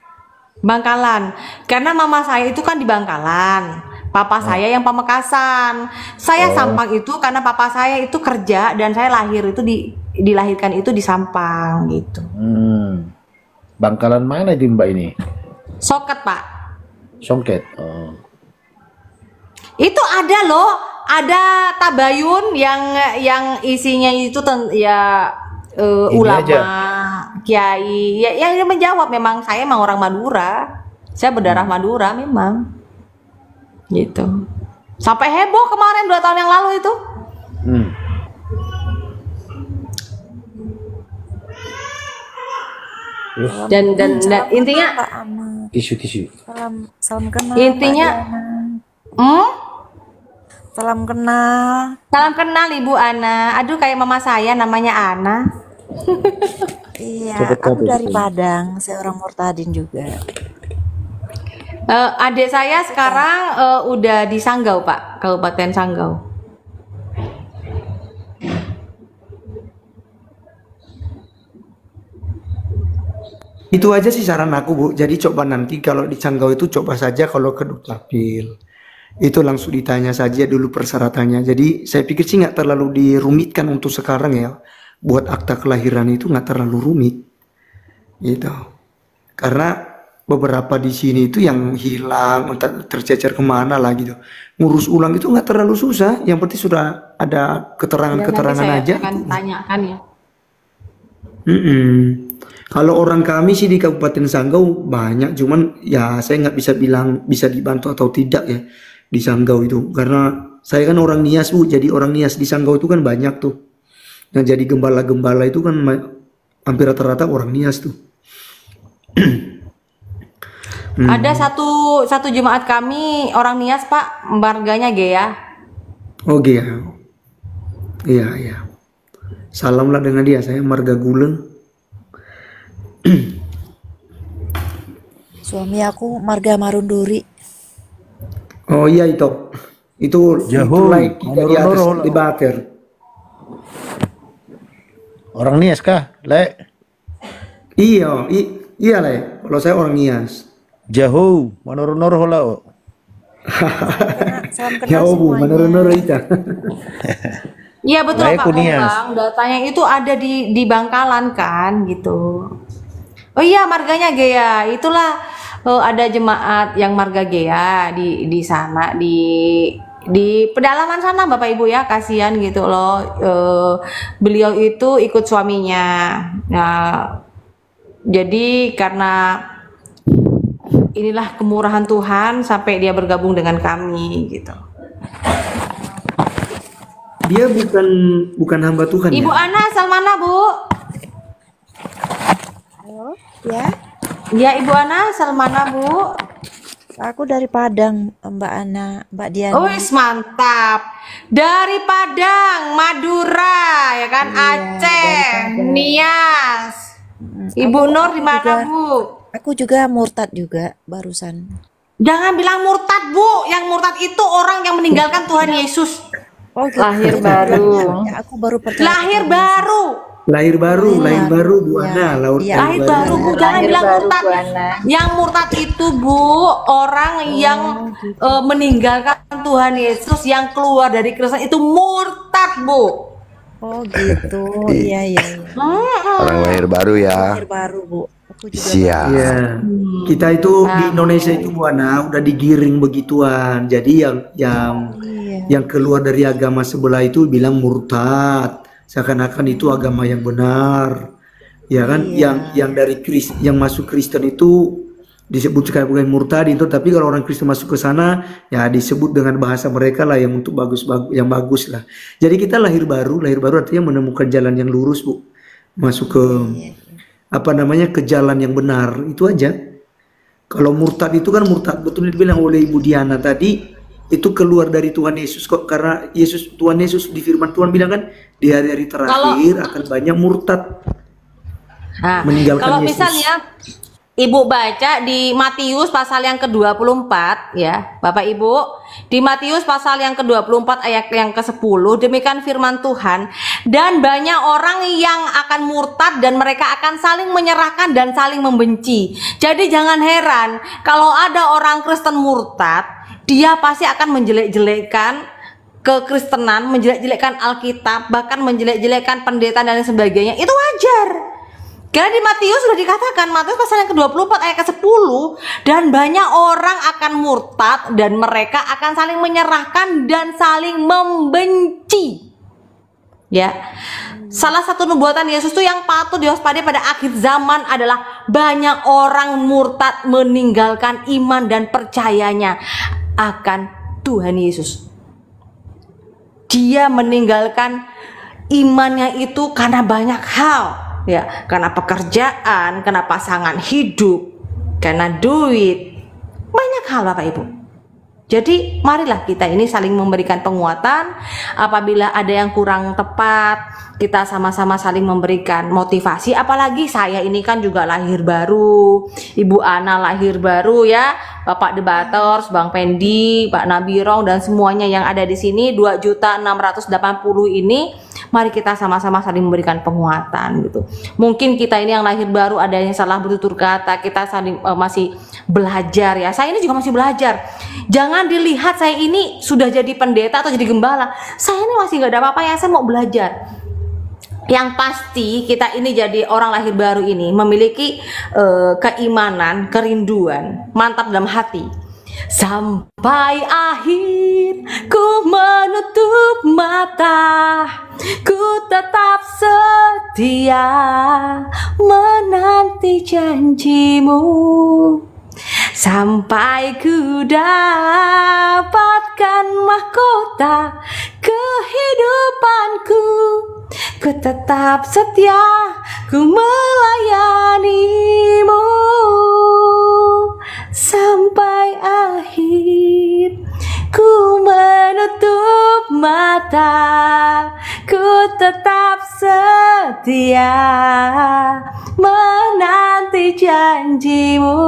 Bangkalan. Karena mama saya itu kan di Bangkalan. Papa saya yang Pamekasan. Saya Sampang itu karena papa saya itu kerja dan saya lahir itu dilahirkan itu di Sampang gitu. Bangkalan mana itu Mbak ini? Soket, Pak. Songket. Oh. Itu ada loh, ada tabayun yang isinya itu ulama, aja. kiai, ya menjawab memang saya emang orang Madura, saya berdarah Madura memang, gitu. Sampai heboh kemarin 2 tahun yang lalu itu. Dan intinya Tisu. Salam kenal. intinya, Salam kenal. salam kenal Ibu Ana. Aduh kayak mama saya namanya Ana. Iya, Cepet aku kabeh, dari Bun. Padang, saya orang Murtadin juga. Adik saya sekarang udah di Sanggau, Pak, Kabupaten Sanggau. Itu aja sih saran aku Bu. Jadi coba nanti kalau di Sanggau itu coba saja kalau ke Dukcapil. Itu langsung ditanya saja dulu persyaratannya. Jadi saya pikir sih nggak terlalu dirumitkan untuk sekarang ya. Buat akta kelahiran itu nggak terlalu rumit. Gitu. Karena beberapa di sini itu yang hilang, entah tercecer kemana lah gitu. Ngurus ulang itu nggak terlalu susah. Yang penting sudah ada keterangan-keterangan Nanti aja. saya akan tanyakan ya. Kalau orang kami sih di Kabupaten Sanggau banyak, cuman ya saya nggak bisa bilang bisa dibantu atau tidak ya di Sanggau itu, karena saya kan orang Nias Bu, jadi orang Nias di Sanggau itu kan banyak tuh, yang jadi gembala-gembala itu kan hampir rata-rata orang Nias tuh. Ada satu jemaat kami orang Nias Pak, marganya Gea. Oh iya, iya. Salam lah dengan dia, saya Marga Guleng. Suami aku marga Marunduri. Oh iya itu Jauh. like kita di atas di Bater. Orang Nias kah? Le. Iya, iya lah. Kalau saya orang Nias. Jauh. Manor-nor hola. Salam Ya kenal Bu, semuanya. menurut itu. Iya betul Baik, Pak Kunias. Bambang, datanya itu ada di Bangkalan kan gitu. Oh iya marganya Gea, itulah ada jemaat yang marga Gea di sana di pedalaman sana Bapak Ibu ya, kasihan gitu loh. Beliau itu ikut suaminya. Nah, jadi karena inilah kemurahan Tuhan sampai dia bergabung dengan kami gitu. Dia bukan hamba Tuhan Ibu ya. Ana asal mana Bu? Halo, ya. Ya Ibu Ana asal mana Bu? Aku dari Padang, Mbak Ana, Mbak Diana. Oh, mantap. Dari Padang, Madura, ya kan? Iya, Aceh, dari Padang. Nias. Ibu Nur di mana, juga- Bu? Aku juga murtad juga barusan. Jangan bilang murtad, Bu. Yang murtad itu orang yang meninggalkan Tuhan Yesus. Oh, gitu. Lahir baru. Ya, aku baru percaya. Lahir baru. Lahir baru Bu Iya, Ana, iya. Lahir baru, Bu. Jangan Lahir bilang baru, murtad. Bu Ana. Yang murtad itu, Bu, orang yang meninggalkan Tuhan Yesus, yang keluar dari Kristen itu murtad, Bu. Oh, gitu. Iya, iya, iya. Orang lahir baru ya. Lahir baru, Bu. Aku juga Siap. Iya. Kita itu di Indonesia itu Bu Ana udah digiring begituan. Jadi yang keluar dari agama sebelah itu bilang murtad. Seakan-akan itu agama yang benar. Ya kan? Yang dari yang masuk Kristen itu disebut bukan murtad itu, tapi kalau orang Kristen masuk ke sana ya disebut dengan bahasa mereka lah yang untuk yang bagus lah. Jadi kita lahir baru artinya menemukan jalan yang lurus Bu. Masuk ke ke jalan yang benar, itu aja. Kalau murtad itu kan murtad betul dibilang oleh Ibu Diana tadi, itu keluar dari Tuhan Yesus kok, karena Tuhan Yesus di firman Tuhan bilang kan di hari-hari terakhir akan banyak murtad Nah, meninggalkan kalau Yesus. misalnya Ibu baca di Matius pasal yang ke-24 ya, Bapak Ibu, di Matius pasal yang ke-24 ayat yang ke-10, demikian firman Tuhan, dan banyak orang yang akan murtad dan mereka akan saling menyerahkan dan saling membenci. Jadi jangan heran kalau ada orang Kristen murtad, dia pasti akan menjelek-jelekkan kekristenan, menjelek-jelekkan Alkitab, bahkan menjelek-jelekkan pendeta dan sebagainya. Itu wajar. Karena di Matius sudah dikatakan, Matius pasal yang ke-24 ayat ke-10, dan banyak orang akan murtad dan mereka akan saling menyerahkan dan saling membenci. Ya. Salah satu nubuatan Yesus itu yang patut diwaspadai pada akhir zaman adalah banyak orang murtad meninggalkan iman dan percayanya akan Tuhan Yesus. Dia meninggalkan imannya itu karena banyak hal. Ya, karena pekerjaan, karena pasangan hidup, karena duit, banyak hal Bapak Ibu. Jadi marilah kita ini saling memberikan penguatan. Apabila ada yang kurang tepat, kita sama-sama saling memberikan motivasi. Apalagi saya ini kan juga lahir baru, Ibu Ana lahir baru ya, Bapak Debators, Bang Pendi, Pak Nabirong dan semuanya yang ada di sini 2.680.000 ini. Mari kita sama-sama saling memberikan penguatan gitu. Mungkin kita ini yang lahir baru ada yang salah bertutur kata, kita saling masih belajar ya. Saya ini juga masih belajar. Jangan dilihat saya ini sudah jadi pendeta atau jadi gembala. Saya ini masih nggak ada apa-apa ya, saya mau belajar. Yang pasti kita ini jadi orang lahir baru ini memiliki keimanan, kerinduan, mantap dalam hati. Sampai akhir ku menutup mata, ku tetap setia menanti janjimu. Sampai ku dapatkan mahkota kehidupanku, ku tetap setia, ku melayanimu. Sampai akhir ku menutup mata, ku tetap setia menanti menepati janjimu,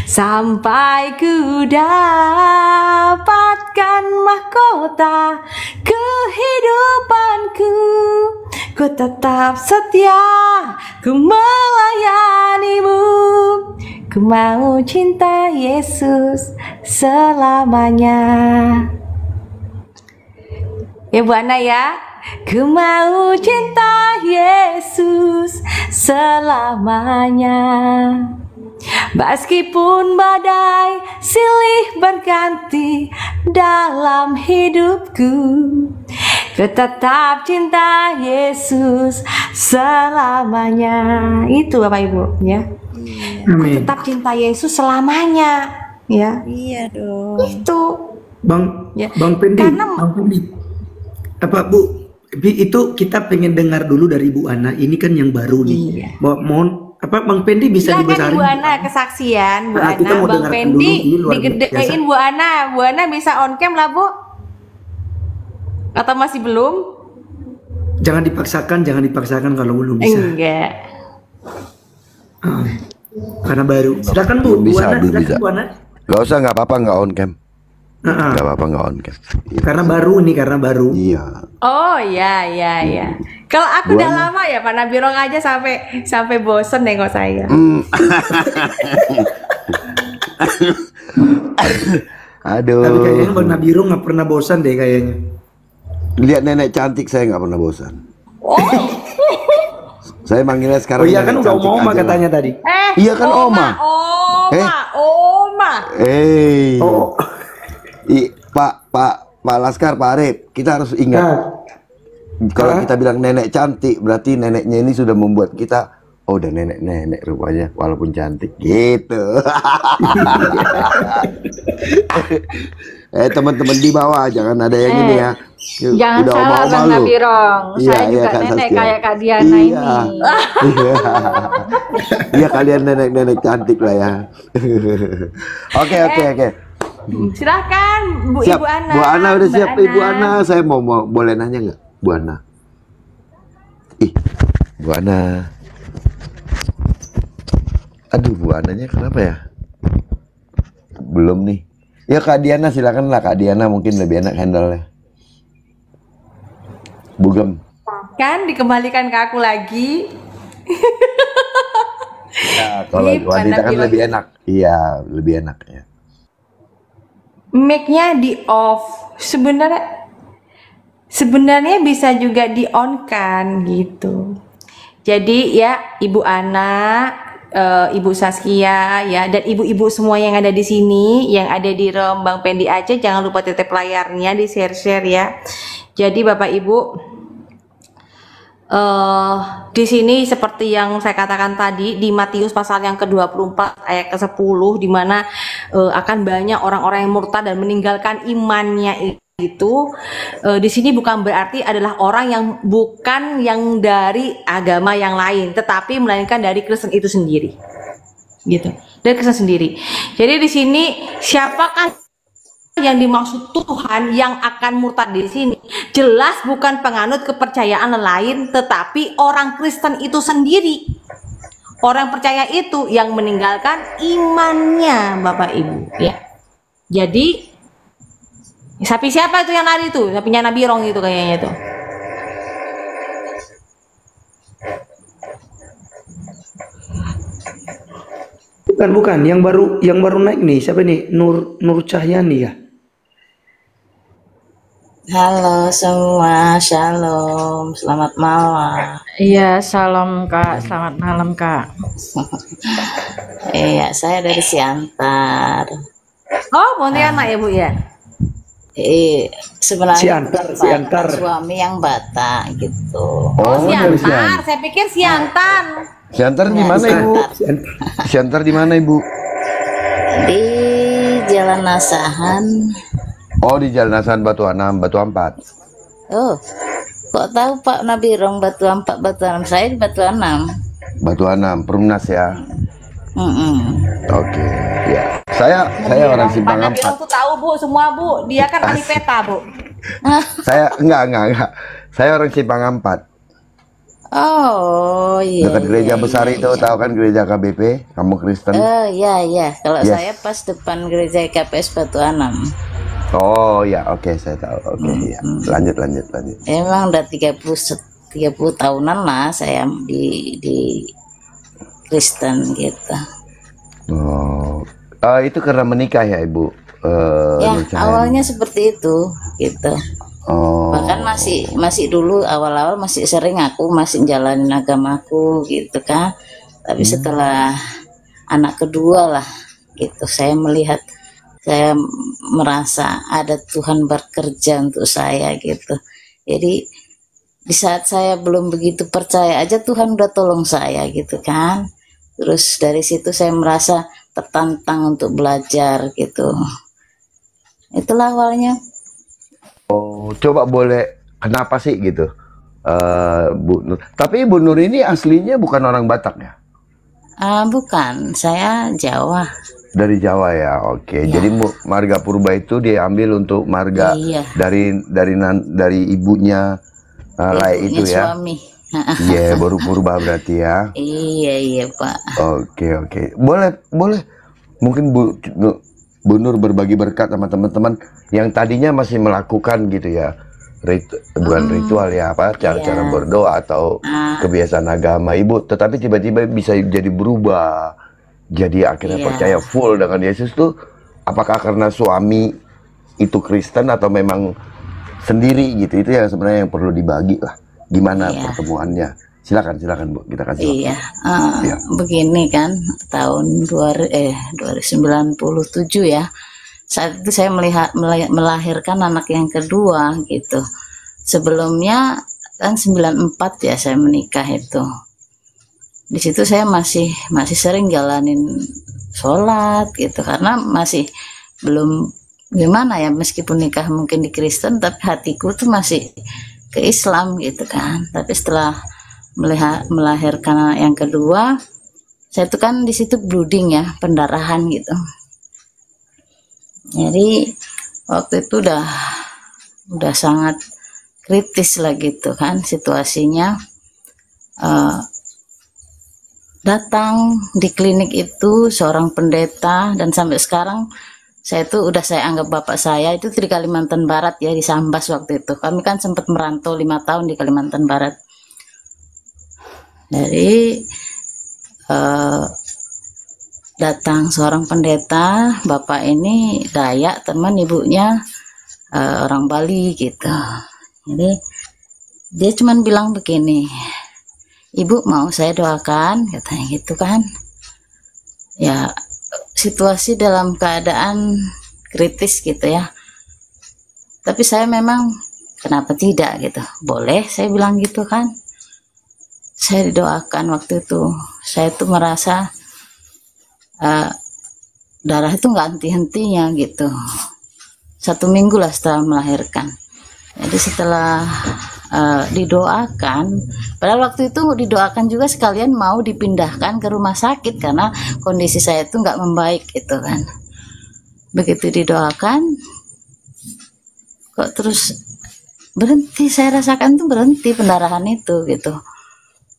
sampai ku dapatkan mahkota kehidupanku. Ku tetap setia, ku melayanimu. Ku mau cinta Yesus selamanya. Ya Bu Ana ya. Ku mau cinta Yesus selamanya. Meskipun badai silih berganti dalam hidupku, ku tetap cinta Yesus selamanya. Itu Bapak Ibu ya. Ku tetap cinta Yesus selamanya ya. Iya dong. Itu Bang ya. Bang Pendi, Karena Bang Pendi. Apa Bu? Itu kita pengen dengar dulu dari Bu Ana. Ini kan yang baru nih. Iya. Mohon apa Bang Pendi bisa silakan dibesarin? Bu Ana kesaksian Bu Nah, kita Ana. mau Bang dengarkan Pendi dulu, ini luar digedein biasa. Bu Ana. Bu Ana bisa on cam lah Bu? Atau masih belum? Jangan dipaksakan kalau belum bisa. Enggak. Ah, karena baru. Silakan Bu. Belum bisa, Bu Ana, belum silakan bisa. Bu Ana. Gak usah, nggak apa-apa, nggak on cam. Ah, Nggak apa-apa, nggak on cam. karena baru nih, karena baru. Iya. Oh ya ya ya. Kalau aku udah lama ya Pak Nabirong aja sampai bosen nengok saya. Aduh. Tapi kayaknya Bang Nabiro nggak pernah bosan deh kayaknya. Lihat nenek cantik saya nggak pernah bosan. Oh. Saya manggilnya sekarang. Oh iya kan nenek udah cantik oma aja lah. katanya tadi. Iya kan Oma. Oma. Oh. Pak Laskar, Pak Arif, kita harus ingat. Nah, Kalau kita bilang nenek cantik, berarti neneknya ini sudah membuat kita, oh udah nenek rupanya, walaupun cantik, gitu. Teman-teman di bawah, jangan ada yang ini ya. Jangan Udah salah oma-oma Bang lu. Nabirong. Iya, Saya juga Kak nenek Saskia. kayak Kak Diana Iya. ini. Iya, kalian nenek-nenek cantik lah ya. Oke. Silahkan Bu Siap. Ibu Ana. Bu Ana udah Mbak siap. Ibu Ana, saya mau boleh nanya nggak, Bu Ana? Bu Ana. Aduh, Bu Ananya kenapa ya? Belum nih. Ya Kak Diana, silakan lah Kak Diana, mungkin lebih enak handle-nya. Bugem. Kan dikembalikan ke aku lagi. Ya, kalau Ini wanita kan bilang- lebih enak. Iya, lebih enak ya. Mic-nya di off. Sebenarnya bisa juga di on kan gitu. Jadi ya Ibu Ana, Ibu Saskia ya, dan ibu-ibu semua yang ada di sini, yang ada di room Bang Pendi Aceh, jangan lupa titip layarnya, di share-share ya. Jadi Bapak Ibu, di sini seperti yang saya katakan tadi di Matius pasal yang ke-24 ayat ke-10, di mana akan banyak orang-orang yang murtad dan meninggalkan imannya itu. Di sini bukan berarti adalah orang yang bukan yang dari agama yang lain, tetapi melainkan dari Kristen itu sendiri. Gitu. Dari Kristen sendiri. Jadi di sini siapakah yang dimaksud Tuhan yang akan murtad di sini? Jelas bukan penganut kepercayaan lain, tetapi orang Kristen itu sendiri. Orang percaya itu yang meninggalkan imannya, Bapak Ibu, ya. Jadi sapi siapa itu yang lari itu? Sapinya Nabirong itu kayaknya itu. bukan yang baru naik nih. Siapa nih? Nur Cahyani ya? Halo semua, shalom, selamat malam. Iya, salam Kak, selamat malam Kak. Iya, saya dari Siantar. Oh, Pontianak ya Bu ya? Sebenarnya Siantar. suami yang Batak gitu. Oh, dari Siantar. Saya pikir Siantan. Siantar di mana Ibu? Siantar di mana Ibu? Di Jalan Asahan. Oh, di Jalan Asahan Batu 6, Batu 4. Oh, kok tahu Pak Nabirong Batu 4, Batu 6? Saya di Batu 6. Batu 6, Perumnas ya. Oke, ya. Saya orang Simpang Pak Nabirong 4. tuh tahu Bu semua Bu. Dia kan ahli peta Bu. Saya enggak. Saya orang Simpang 4. Oh iya Dekat gereja iya besar iya itu, iya. tahu kan gereja KBP? Kamu Kristen? Oh iya iya. Kalau Yes. saya pas depan gereja KPS Batu Anam. Oh ya, oke, saya tahu. Oke, ya. Lanjut. Emang udah 30 tahunan lah saya di Kristen gitu. Oh, itu karena menikah ya, Ibu? Ya, Nur Cahaya. awalnya seperti itu gitu. Oh, Bahkan masih dulu awal-awal masih sering aku masih jalanin agamaku gitu kan. Tapi setelah anak kedua lah gitu, saya merasa ada Tuhan bekerja untuk saya gitu. Jadi di saat saya belum begitu percaya aja Tuhan udah tolong saya gitu kan. Terus dari situ saya merasa tertantang untuk belajar gitu. Itulah awalnya. oh, coba boleh, kenapa sih gitu, Bu Nur? Tapi Bu Nur ini aslinya bukan orang Batak ya? Bukan, saya Jawa. Dari Jawa ya, oke. Ya. Jadi marga purba itu diambil untuk marga Iya. dari ibunya Lai Ibunya itu ya? suami. Iya, baru purba berarti ya. Iya Pak. Oke. Boleh. Mungkin Bu Nur berbagi berkat sama teman-teman yang tadinya masih melakukan gitu ya. Bukan ritual ya, apa, cara-cara Iya. berdoa atau kebiasaan agama Ibu, tetapi tiba-tiba bisa jadi berubah. Jadi akhirnya Iya. percaya full dengan Yesus tuh, apakah karena suami itu Kristen atau memang sendiri gitu? Itu yang sebenarnya yang perlu dibagi lah. Gimana Iya. pertemuannya? Silakan Bu, kita kasih waktu. Iya, Iya. begini kan tahun 1997 ya. Saat itu saya melahirkan anak yang kedua gitu. Sebelumnya kan 94 ya saya menikah itu. Di situ saya masih sering jalanin sholat gitu karena masih belum gimana ya, meskipun nikah mungkin di Kristen tapi hatiku tuh masih ke Islam gitu kan. Tapi setelah melahirkan yang kedua, saya tuh kan di situ bleeding ya, pendarahan gitu. Jadi waktu itu udah sangat kritis lah gitu kan situasinya. Datang di klinik itu seorang pendeta, dan sampai sekarang saya anggap bapak saya itu di Kalimantan Barat ya, di Sambas waktu itu. Kami kan sempat merantau 5 tahun di Kalimantan Barat. Dari datang seorang pendeta, bapak ini Dayak, teman ibunya orang Bali gitu. Jadi dia cuman bilang begini, "Ibu mau saya doakan?" katanya gitu kan. Ya situasi dalam keadaan kritis gitu ya. Tapi saya memang kenapa tidak gitu. Boleh saya bilang gitu kan. Saya didoakan waktu itu. Saya tuh merasa darah itu nggak henti-hentinya gitu. 1 minggu lah setelah melahirkan. Jadi setelah didoakan, padahal waktu itu didoakan juga sekalian mau dipindahkan ke rumah sakit karena kondisi saya itu nggak membaik gitu kan. Begitu didoakan, kok terus berhenti, saya rasakan tuh berhenti pendarahan itu gitu.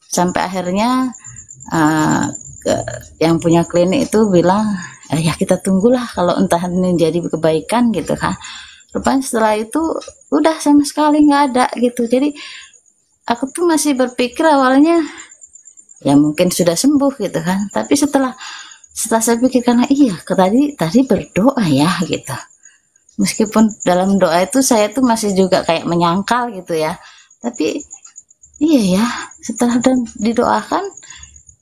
Sampai akhirnya yang punya klinik itu bilang, ya kita tunggulah kalau entah ini jadi kebaikan gitu kan. Rupanya setelah itu udah sama sekali nggak ada gitu. Jadi aku tuh masih berpikir awalnya ya mungkin sudah sembuh gitu kan. Tapi setelah saya pikir, karena iya tadi berdoa ya gitu. Meskipun dalam doa itu saya tuh masih juga kayak menyangkal gitu ya. Tapi iya ya, setelah didoakan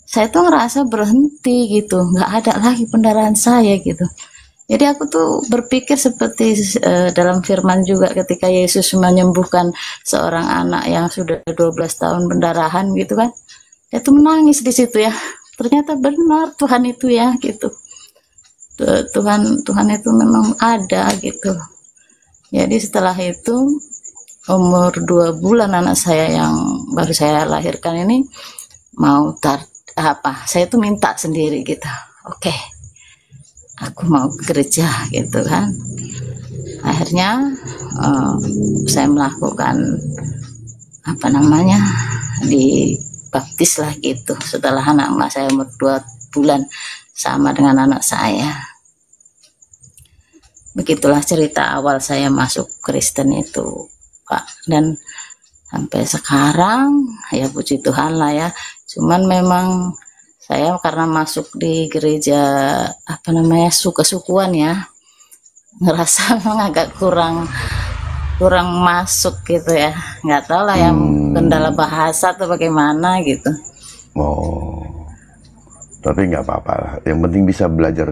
saya tuh ngerasa berhenti gitu, nggak ada lagi pendarahan saya gitu. Jadi aku tuh berpikir seperti dalam firman juga ketika Yesus menyembuhkan seorang anak yang sudah 12 tahun pendarahan gitu kan. Dia tuh menangis di situ ya. Ternyata benar Tuhan itu ya gitu. Tuhan itu memang ada gitu. Jadi setelah itu umur 2 bulan anak saya yang baru saya lahirkan ini mau saya tuh minta sendiri gitu. Oke. Aku mau ke gereja gitu kan. Akhirnya saya melakukan dibaptis lah gitu setelah anak emak saya umur 2 bulan sama dengan anak saya. Begitulah cerita awal saya masuk Kristen itu, Pak. Dan sampai sekarang ya puji Tuhan lah ya. Cuman memang saya karena masuk di gereja suku-sukuan ya, ngerasa memang agak kurang masuk gitu ya, nggak tahu lah yang kendala bahasa atau bagaimana gitu. Oh, tapi nggak apa-apa lah. Yang penting bisa belajar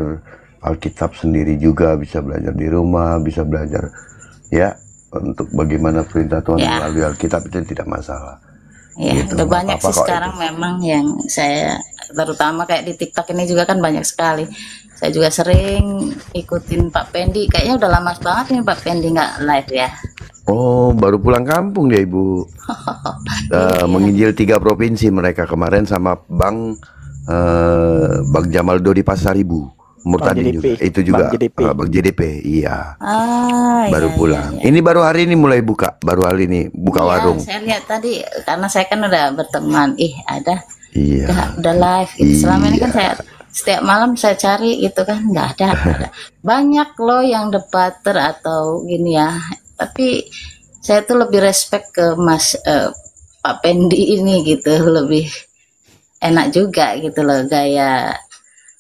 Alkitab sendiri juga, bisa belajar di rumah, bisa belajar ya untuk bagaimana perintah Tuhan melalui Alkitab itu tidak masalah. Ya, Gitu, udah nggak banyak apa-apa sih kok sekarang itu. memang yang saya, terutama kayak di TikTok ini juga kan banyak sekali. Saya juga sering ikutin Pak Pendi. Kayaknya udah lama banget nih Pak Pendi nggak live ya. Oh, baru pulang kampung dia Ibu. Menginjil 3 provinsi mereka kemarin sama Bang Jamaldo di Pasar Ibu. Murtadi JDP. juga. Itu juga Bang JDP. Bang JDP. Iya. Baru Iya, pulang. iya. Ini baru hari ini mulai buka. Baru hari ini buka Iya, warung. saya lihat tadi karena saya kan udah berteman. Ada Iya. udah live gitu. Selama ini kan Iya. saya setiap malam saya cari gitu kan nggak ada. Banyak loh yang debater atau gini ya. Tapi saya tuh lebih respect ke Pak Pendi ini gitu, lebih enak juga gitu loh gaya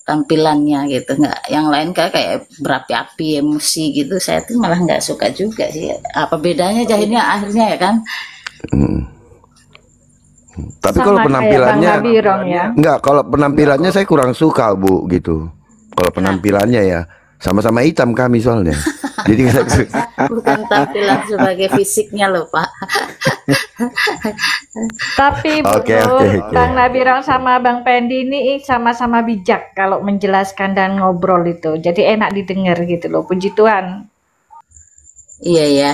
tampilannya gitu. Nggak yang lain kayak berapi-api emosi gitu, saya tuh malah nggak suka juga sih. Apa bedanya jahilnya akhirnya ya kan. Tapi Sama kalau kayak penampilannya Bang Nabirong ya. enggak, kalau penampilannya saya kurang suka Bu gitu. Kalau penampilannya ya sama-sama hitam kami soalnya. Jadi Bukan tampilan sebagai fisiknya loh Pak. Tapi Oke, Bang Nabirong sama Bang Pendi ini sama-sama bijak kalau menjelaskan dan ngobrol itu. Jadi enak didengar gitu loh. Puji Tuhan. Iya ya.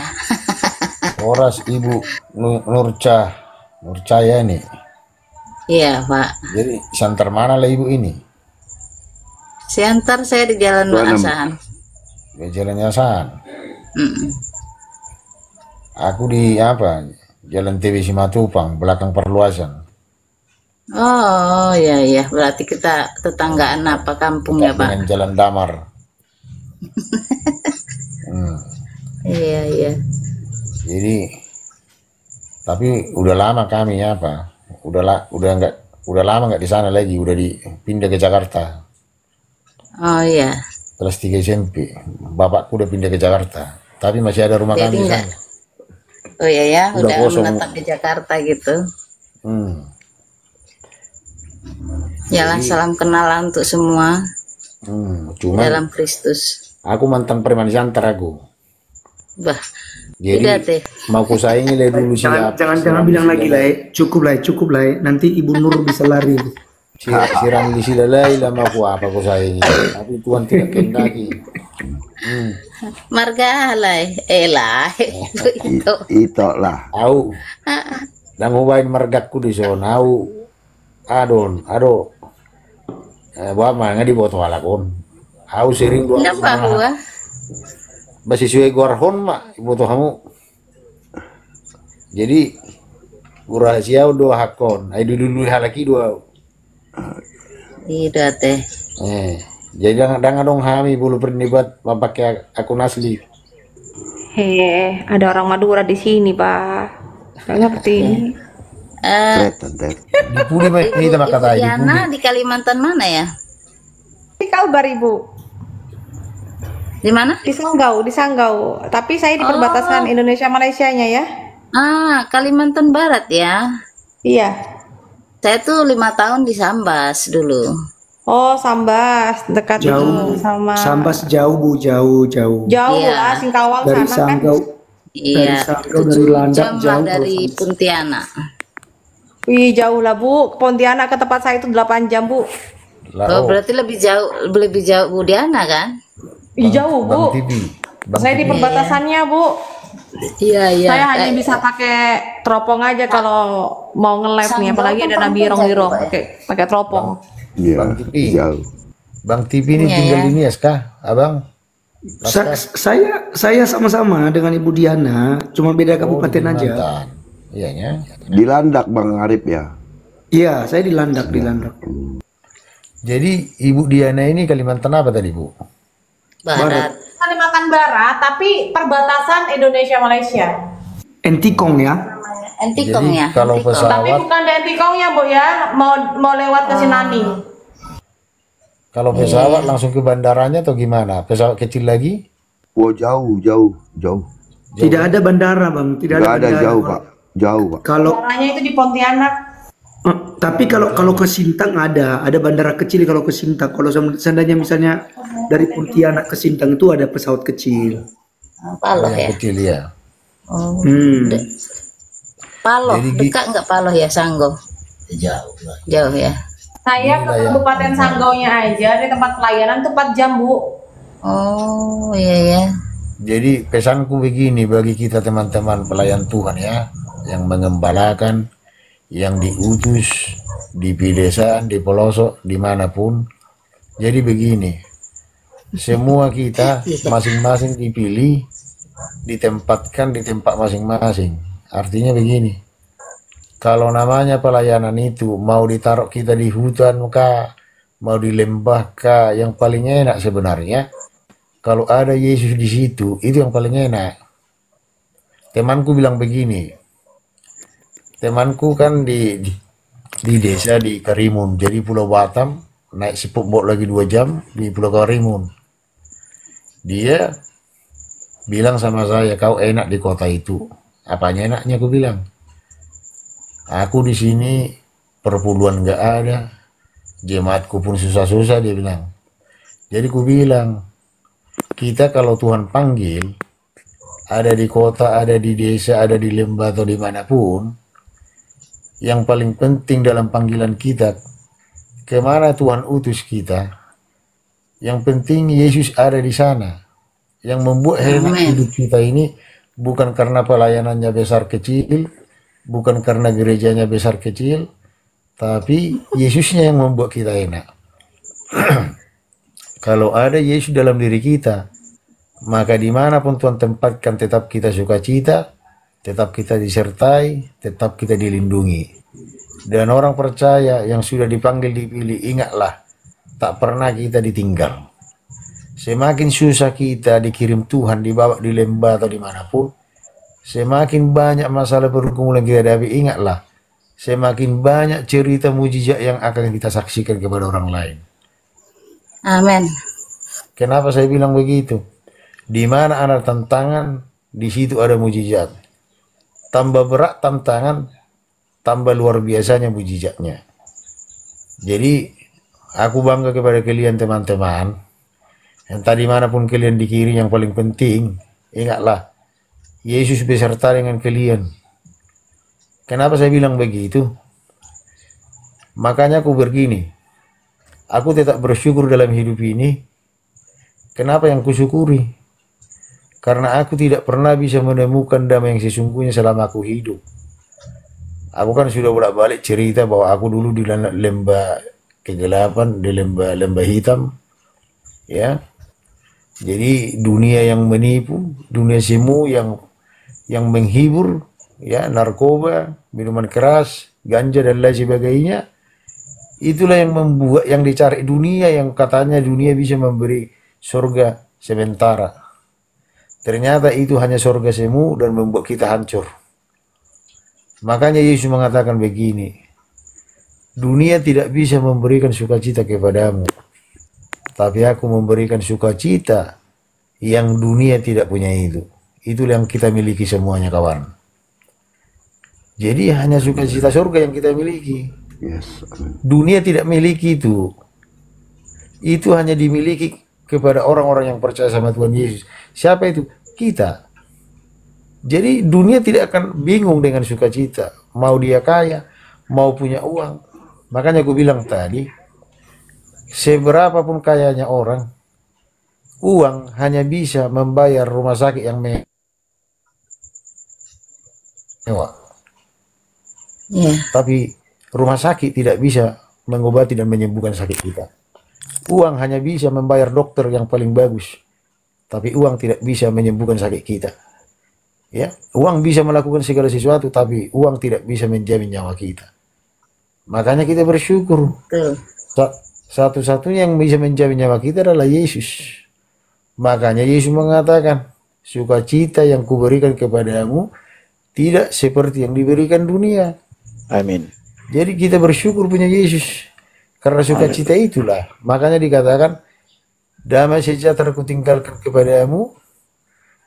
Horas Ibu Nurcaya nih. Iya Pak. Jadi santer mana lah Ibu ini? Siantar saya di Jalan Asahan. Di Jalan Yasan. Mm-mm. Aku di Jalan TV Simatupang, belakang perluasan. Oh iya berarti kita tetanggaan apa kampungnya Pak? Dengan Jalan Damar. Iya. Jadi tapi udah lama kami udah lama nggak di sana lagi, udah dipindah ke Jakarta. Oh iya. Kelas 3 SMP. Bapakku udah pindah ke Jakarta, tapi masih ada rumah Jadi kami di enggak. sana. Oh iya ya, Udah udah kosong. menetap di Jakarta gitu. Yalah, Jadi- salam kenal untuk semua Cuman dalam Kristus. aku mantan preman Santer aku. Bah, Jadi udah teh. mau ku saingi lah dulu Jangan bilang lagi lah, cukup lah. Nanti Ibu Nur bisa lari. siram di silalai lah mau ku apa ku saingi. Tapi Tuhan tidak kehendaki. Marga halai, itu. itu lah. Au. Dan mau bain margakku di zona au. Ado. Bama ngadi boto alakon. Au sering dua. Kenapa gua? Basi suwe gorhon mak boto kamu. Jadi rahasia dua hakon. Ai dulu halaki dua. Iya teh. Jadi jangan dong kami bulu pernibat pakai akun asli. Ada orang Madura di sini, Pak. Nggak ngerti ini. Di Puri ini sama kata di Puri. Diana di Kalimantan mana ya? Di Kalbar, Ibu. Di mana? Di Sanggau. Tapi saya di perbatasan Indonesia Malaysia-nya ya. Kalimantan Barat ya. Iya. Saya tuh 5 tahun di Sambas dulu. Oh, Sambas, dekat Jauh. itu sama Sambas jauh Bu, jauh. jauh Iya. lah, Singkawang Dari sana kan. Sanggau, Iya. Sanggau, dari Landak jam lah jauh. dari Pontianak. Wih, jauh lah, Bu. Ke Pontianak ke tempat saya itu 8 jam, Bu. Oh, berarti lebih jauh Bu Diana kan? Ih, jauh, Bu. Bang TV. Saya di perbatasannya, Bu. Iya. Saya hanya bisa pakai teropong aja kalau mau nge-live nih, apalagi ada Nabirong pakai teropong. Iya. Bang TV. Jauh. Bang TV ini Iya, tinggal ya. di Nias kah, Abang? Saya sama-sama dengan Ibu Diana, cuma beda kabupaten aja. Kalimantan. Iyanya. Di Landak Bang Arif ya. Iya, saya di Landak, di Landak. Jadi Ibu Diana ini Kalimantan apa tadi, Bu? Barat. Kalimantan Barat, tapi perbatasan Indonesia Malaysia. Entikong ya. Entikong Jadi ya. kalau Entikong. pesawat- Tapi bukan di Entikongnya, Bu ya, mau lewat ke Sinani. Kalau pesawat langsung ke bandaranya atau gimana? Pesawat kecil lagi? Oh jauh. Tidak ada bandara, Bang. Tidak Nggak ada ada bandara. jauh Pak. Jauh Pak. Kalau Bandaranya itu di Pontianak. tapi kalau ke Sintang ada bandara kecil kalau ke Sintang. Kalau seandainya misalnya dari Pontianak ke Sintang itu ada pesawat kecil. Paloh Yang ya. kecil ya. Oh. Hmm. Paloh, Jadi dekat nggak Paloh ya Sanggo? Jauh ya. Saya ke Kabupaten Sanggaunya aja di tempat pelayanan itu 4 jam, Bu. Oh iya ya. Jadi pesanku begini bagi kita teman-teman pelayan Tuhan ya, yang mengembalakan, yang diutus di pedesaan, di pelosok, dimanapun. Jadi begini, semua kita masing-masing dipilih, ditempatkan di tempat masing-masing. Artinya begini, kalau namanya pelayanan itu mau ditaruh kita di hutan kah, mau di lembah kah, yang paling enak sebenarnya kalau ada Yesus di situ, itu yang paling enak. Temanku bilang begini, temanku kan di desa di Karimun, jadi Pulau Batam, naik speedboat lagi 2 jam di Pulau Karimun. Dia bilang sama saya, kau enak di kota itu. Apanya enaknya, aku bilang. Aku di sini perpuluhan nggak ada, jemaatku pun susah-susah, dia bilang. Jadi ku bilang, kita kalau Tuhan panggil, ada di kota, ada di desa, ada di lembah atau dimanapun, yang paling penting dalam panggilan kita, kemana Tuhan utus kita, yang penting Yesus ada di sana. Yang membuat enak hidup kita ini bukan karena pelayanannya besar kecil, bukan karena gerejanya besar kecil, tapi Yesusnya yang membuat kita enak. Kalau ada Yesus dalam diri kita, maka dimanapun Tuhan tempatkan tetap kita sukacita, tetap kita disertai, tetap kita dilindungi. Dan orang percaya yang sudah dipanggil dipilih, ingatlah, tak pernah kita ditinggal. Semakin susah kita dikirim Tuhan, dibawa di lembah atau dimanapun, semakin banyak masalah pergumulan kita hadapi, ingatlah, semakin banyak cerita mujizat yang akan kita saksikan kepada orang lain. Amin. Kenapa saya bilang begitu? Di mana ada tantangan, di situ ada mujizat. Tambah berat tantangan, tambah luar biasanya mujizatnya. Jadi, aku bangga kepada kalian teman-teman. Yang tadi manapun kalian dikirim, yang paling penting, ingatlah, Yesus beserta dengan kalian. Kenapa saya bilang begitu? Makanya aku begini, aku tetap bersyukur dalam hidup ini. Kenapa yang kusyukuri? Karena aku tidak pernah bisa menemukan damai yang sesungguhnya selama aku hidup. Aku kan sudah bolak-balik cerita bahwa aku dulu di lembah kegelapan, di lembah hitam, ya. Jadi dunia yang menipu, dunia semu yang menghibur, ya, narkoba, minuman keras, ganja dan lain sebagainya. Itulah yang membuat, yang dicari dunia, yang katanya dunia bisa memberi surga sementara. Ternyata itu hanya surga semu dan membuat kita hancur. Makanya Yesus mengatakan begini, dunia tidak bisa memberikan sukacita kepadamu, tapi aku memberikan sukacita yang dunia tidak punya itu. Itulah yang kita miliki semuanya, kawan. Jadi hanya sukacita surga yang kita miliki. Yes. Dunia tidak miliki itu. Itu hanya dimiliki kepada orang-orang yang percaya sama Tuhan Yesus. Siapa itu? Kita. Jadi dunia tidak akan bingung dengan sukacita. Mau dia kaya, mau punya uang. Makanya aku bilang tadi, seberapapun kayanya orang, uang hanya bisa membayar rumah sakit yang mewah. Iya. Tapi rumah sakit tidak bisa mengobati dan menyembuhkan sakit kita. Uang hanya bisa membayar dokter yang paling bagus, tapi uang tidak bisa menyembuhkan sakit kita. Ya, uang bisa melakukan segala sesuatu, tapi uang tidak bisa menjamin nyawa kita. Makanya kita bersyukur. Betul. Satu-satunya yang bisa menjamin nyawa kita adalah Yesus. Makanya Yesus mengatakan, sukacita yang kuberikan kepadamu tidak seperti yang diberikan dunia. Amin. Jadi kita bersyukur punya Yesus. Karena sukacita itulah. Makanya dikatakan, damai sejahtera kutinggalkan kepadamu.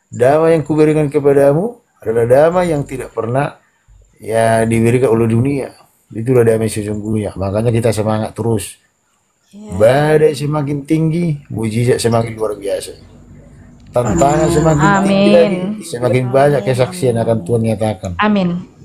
Damai yang kuberikan kepadamu adalah damai yang tidak pernah ya diberikan oleh dunia. Itulah damai sesungguhnya. Makanya kita semangat terus. Badai semakin tinggi, mujizat semakin luar biasa. Tantangan semakin tinggi lagi, semakin banyak kesaksian akan Tuhan nyatakan. Amin.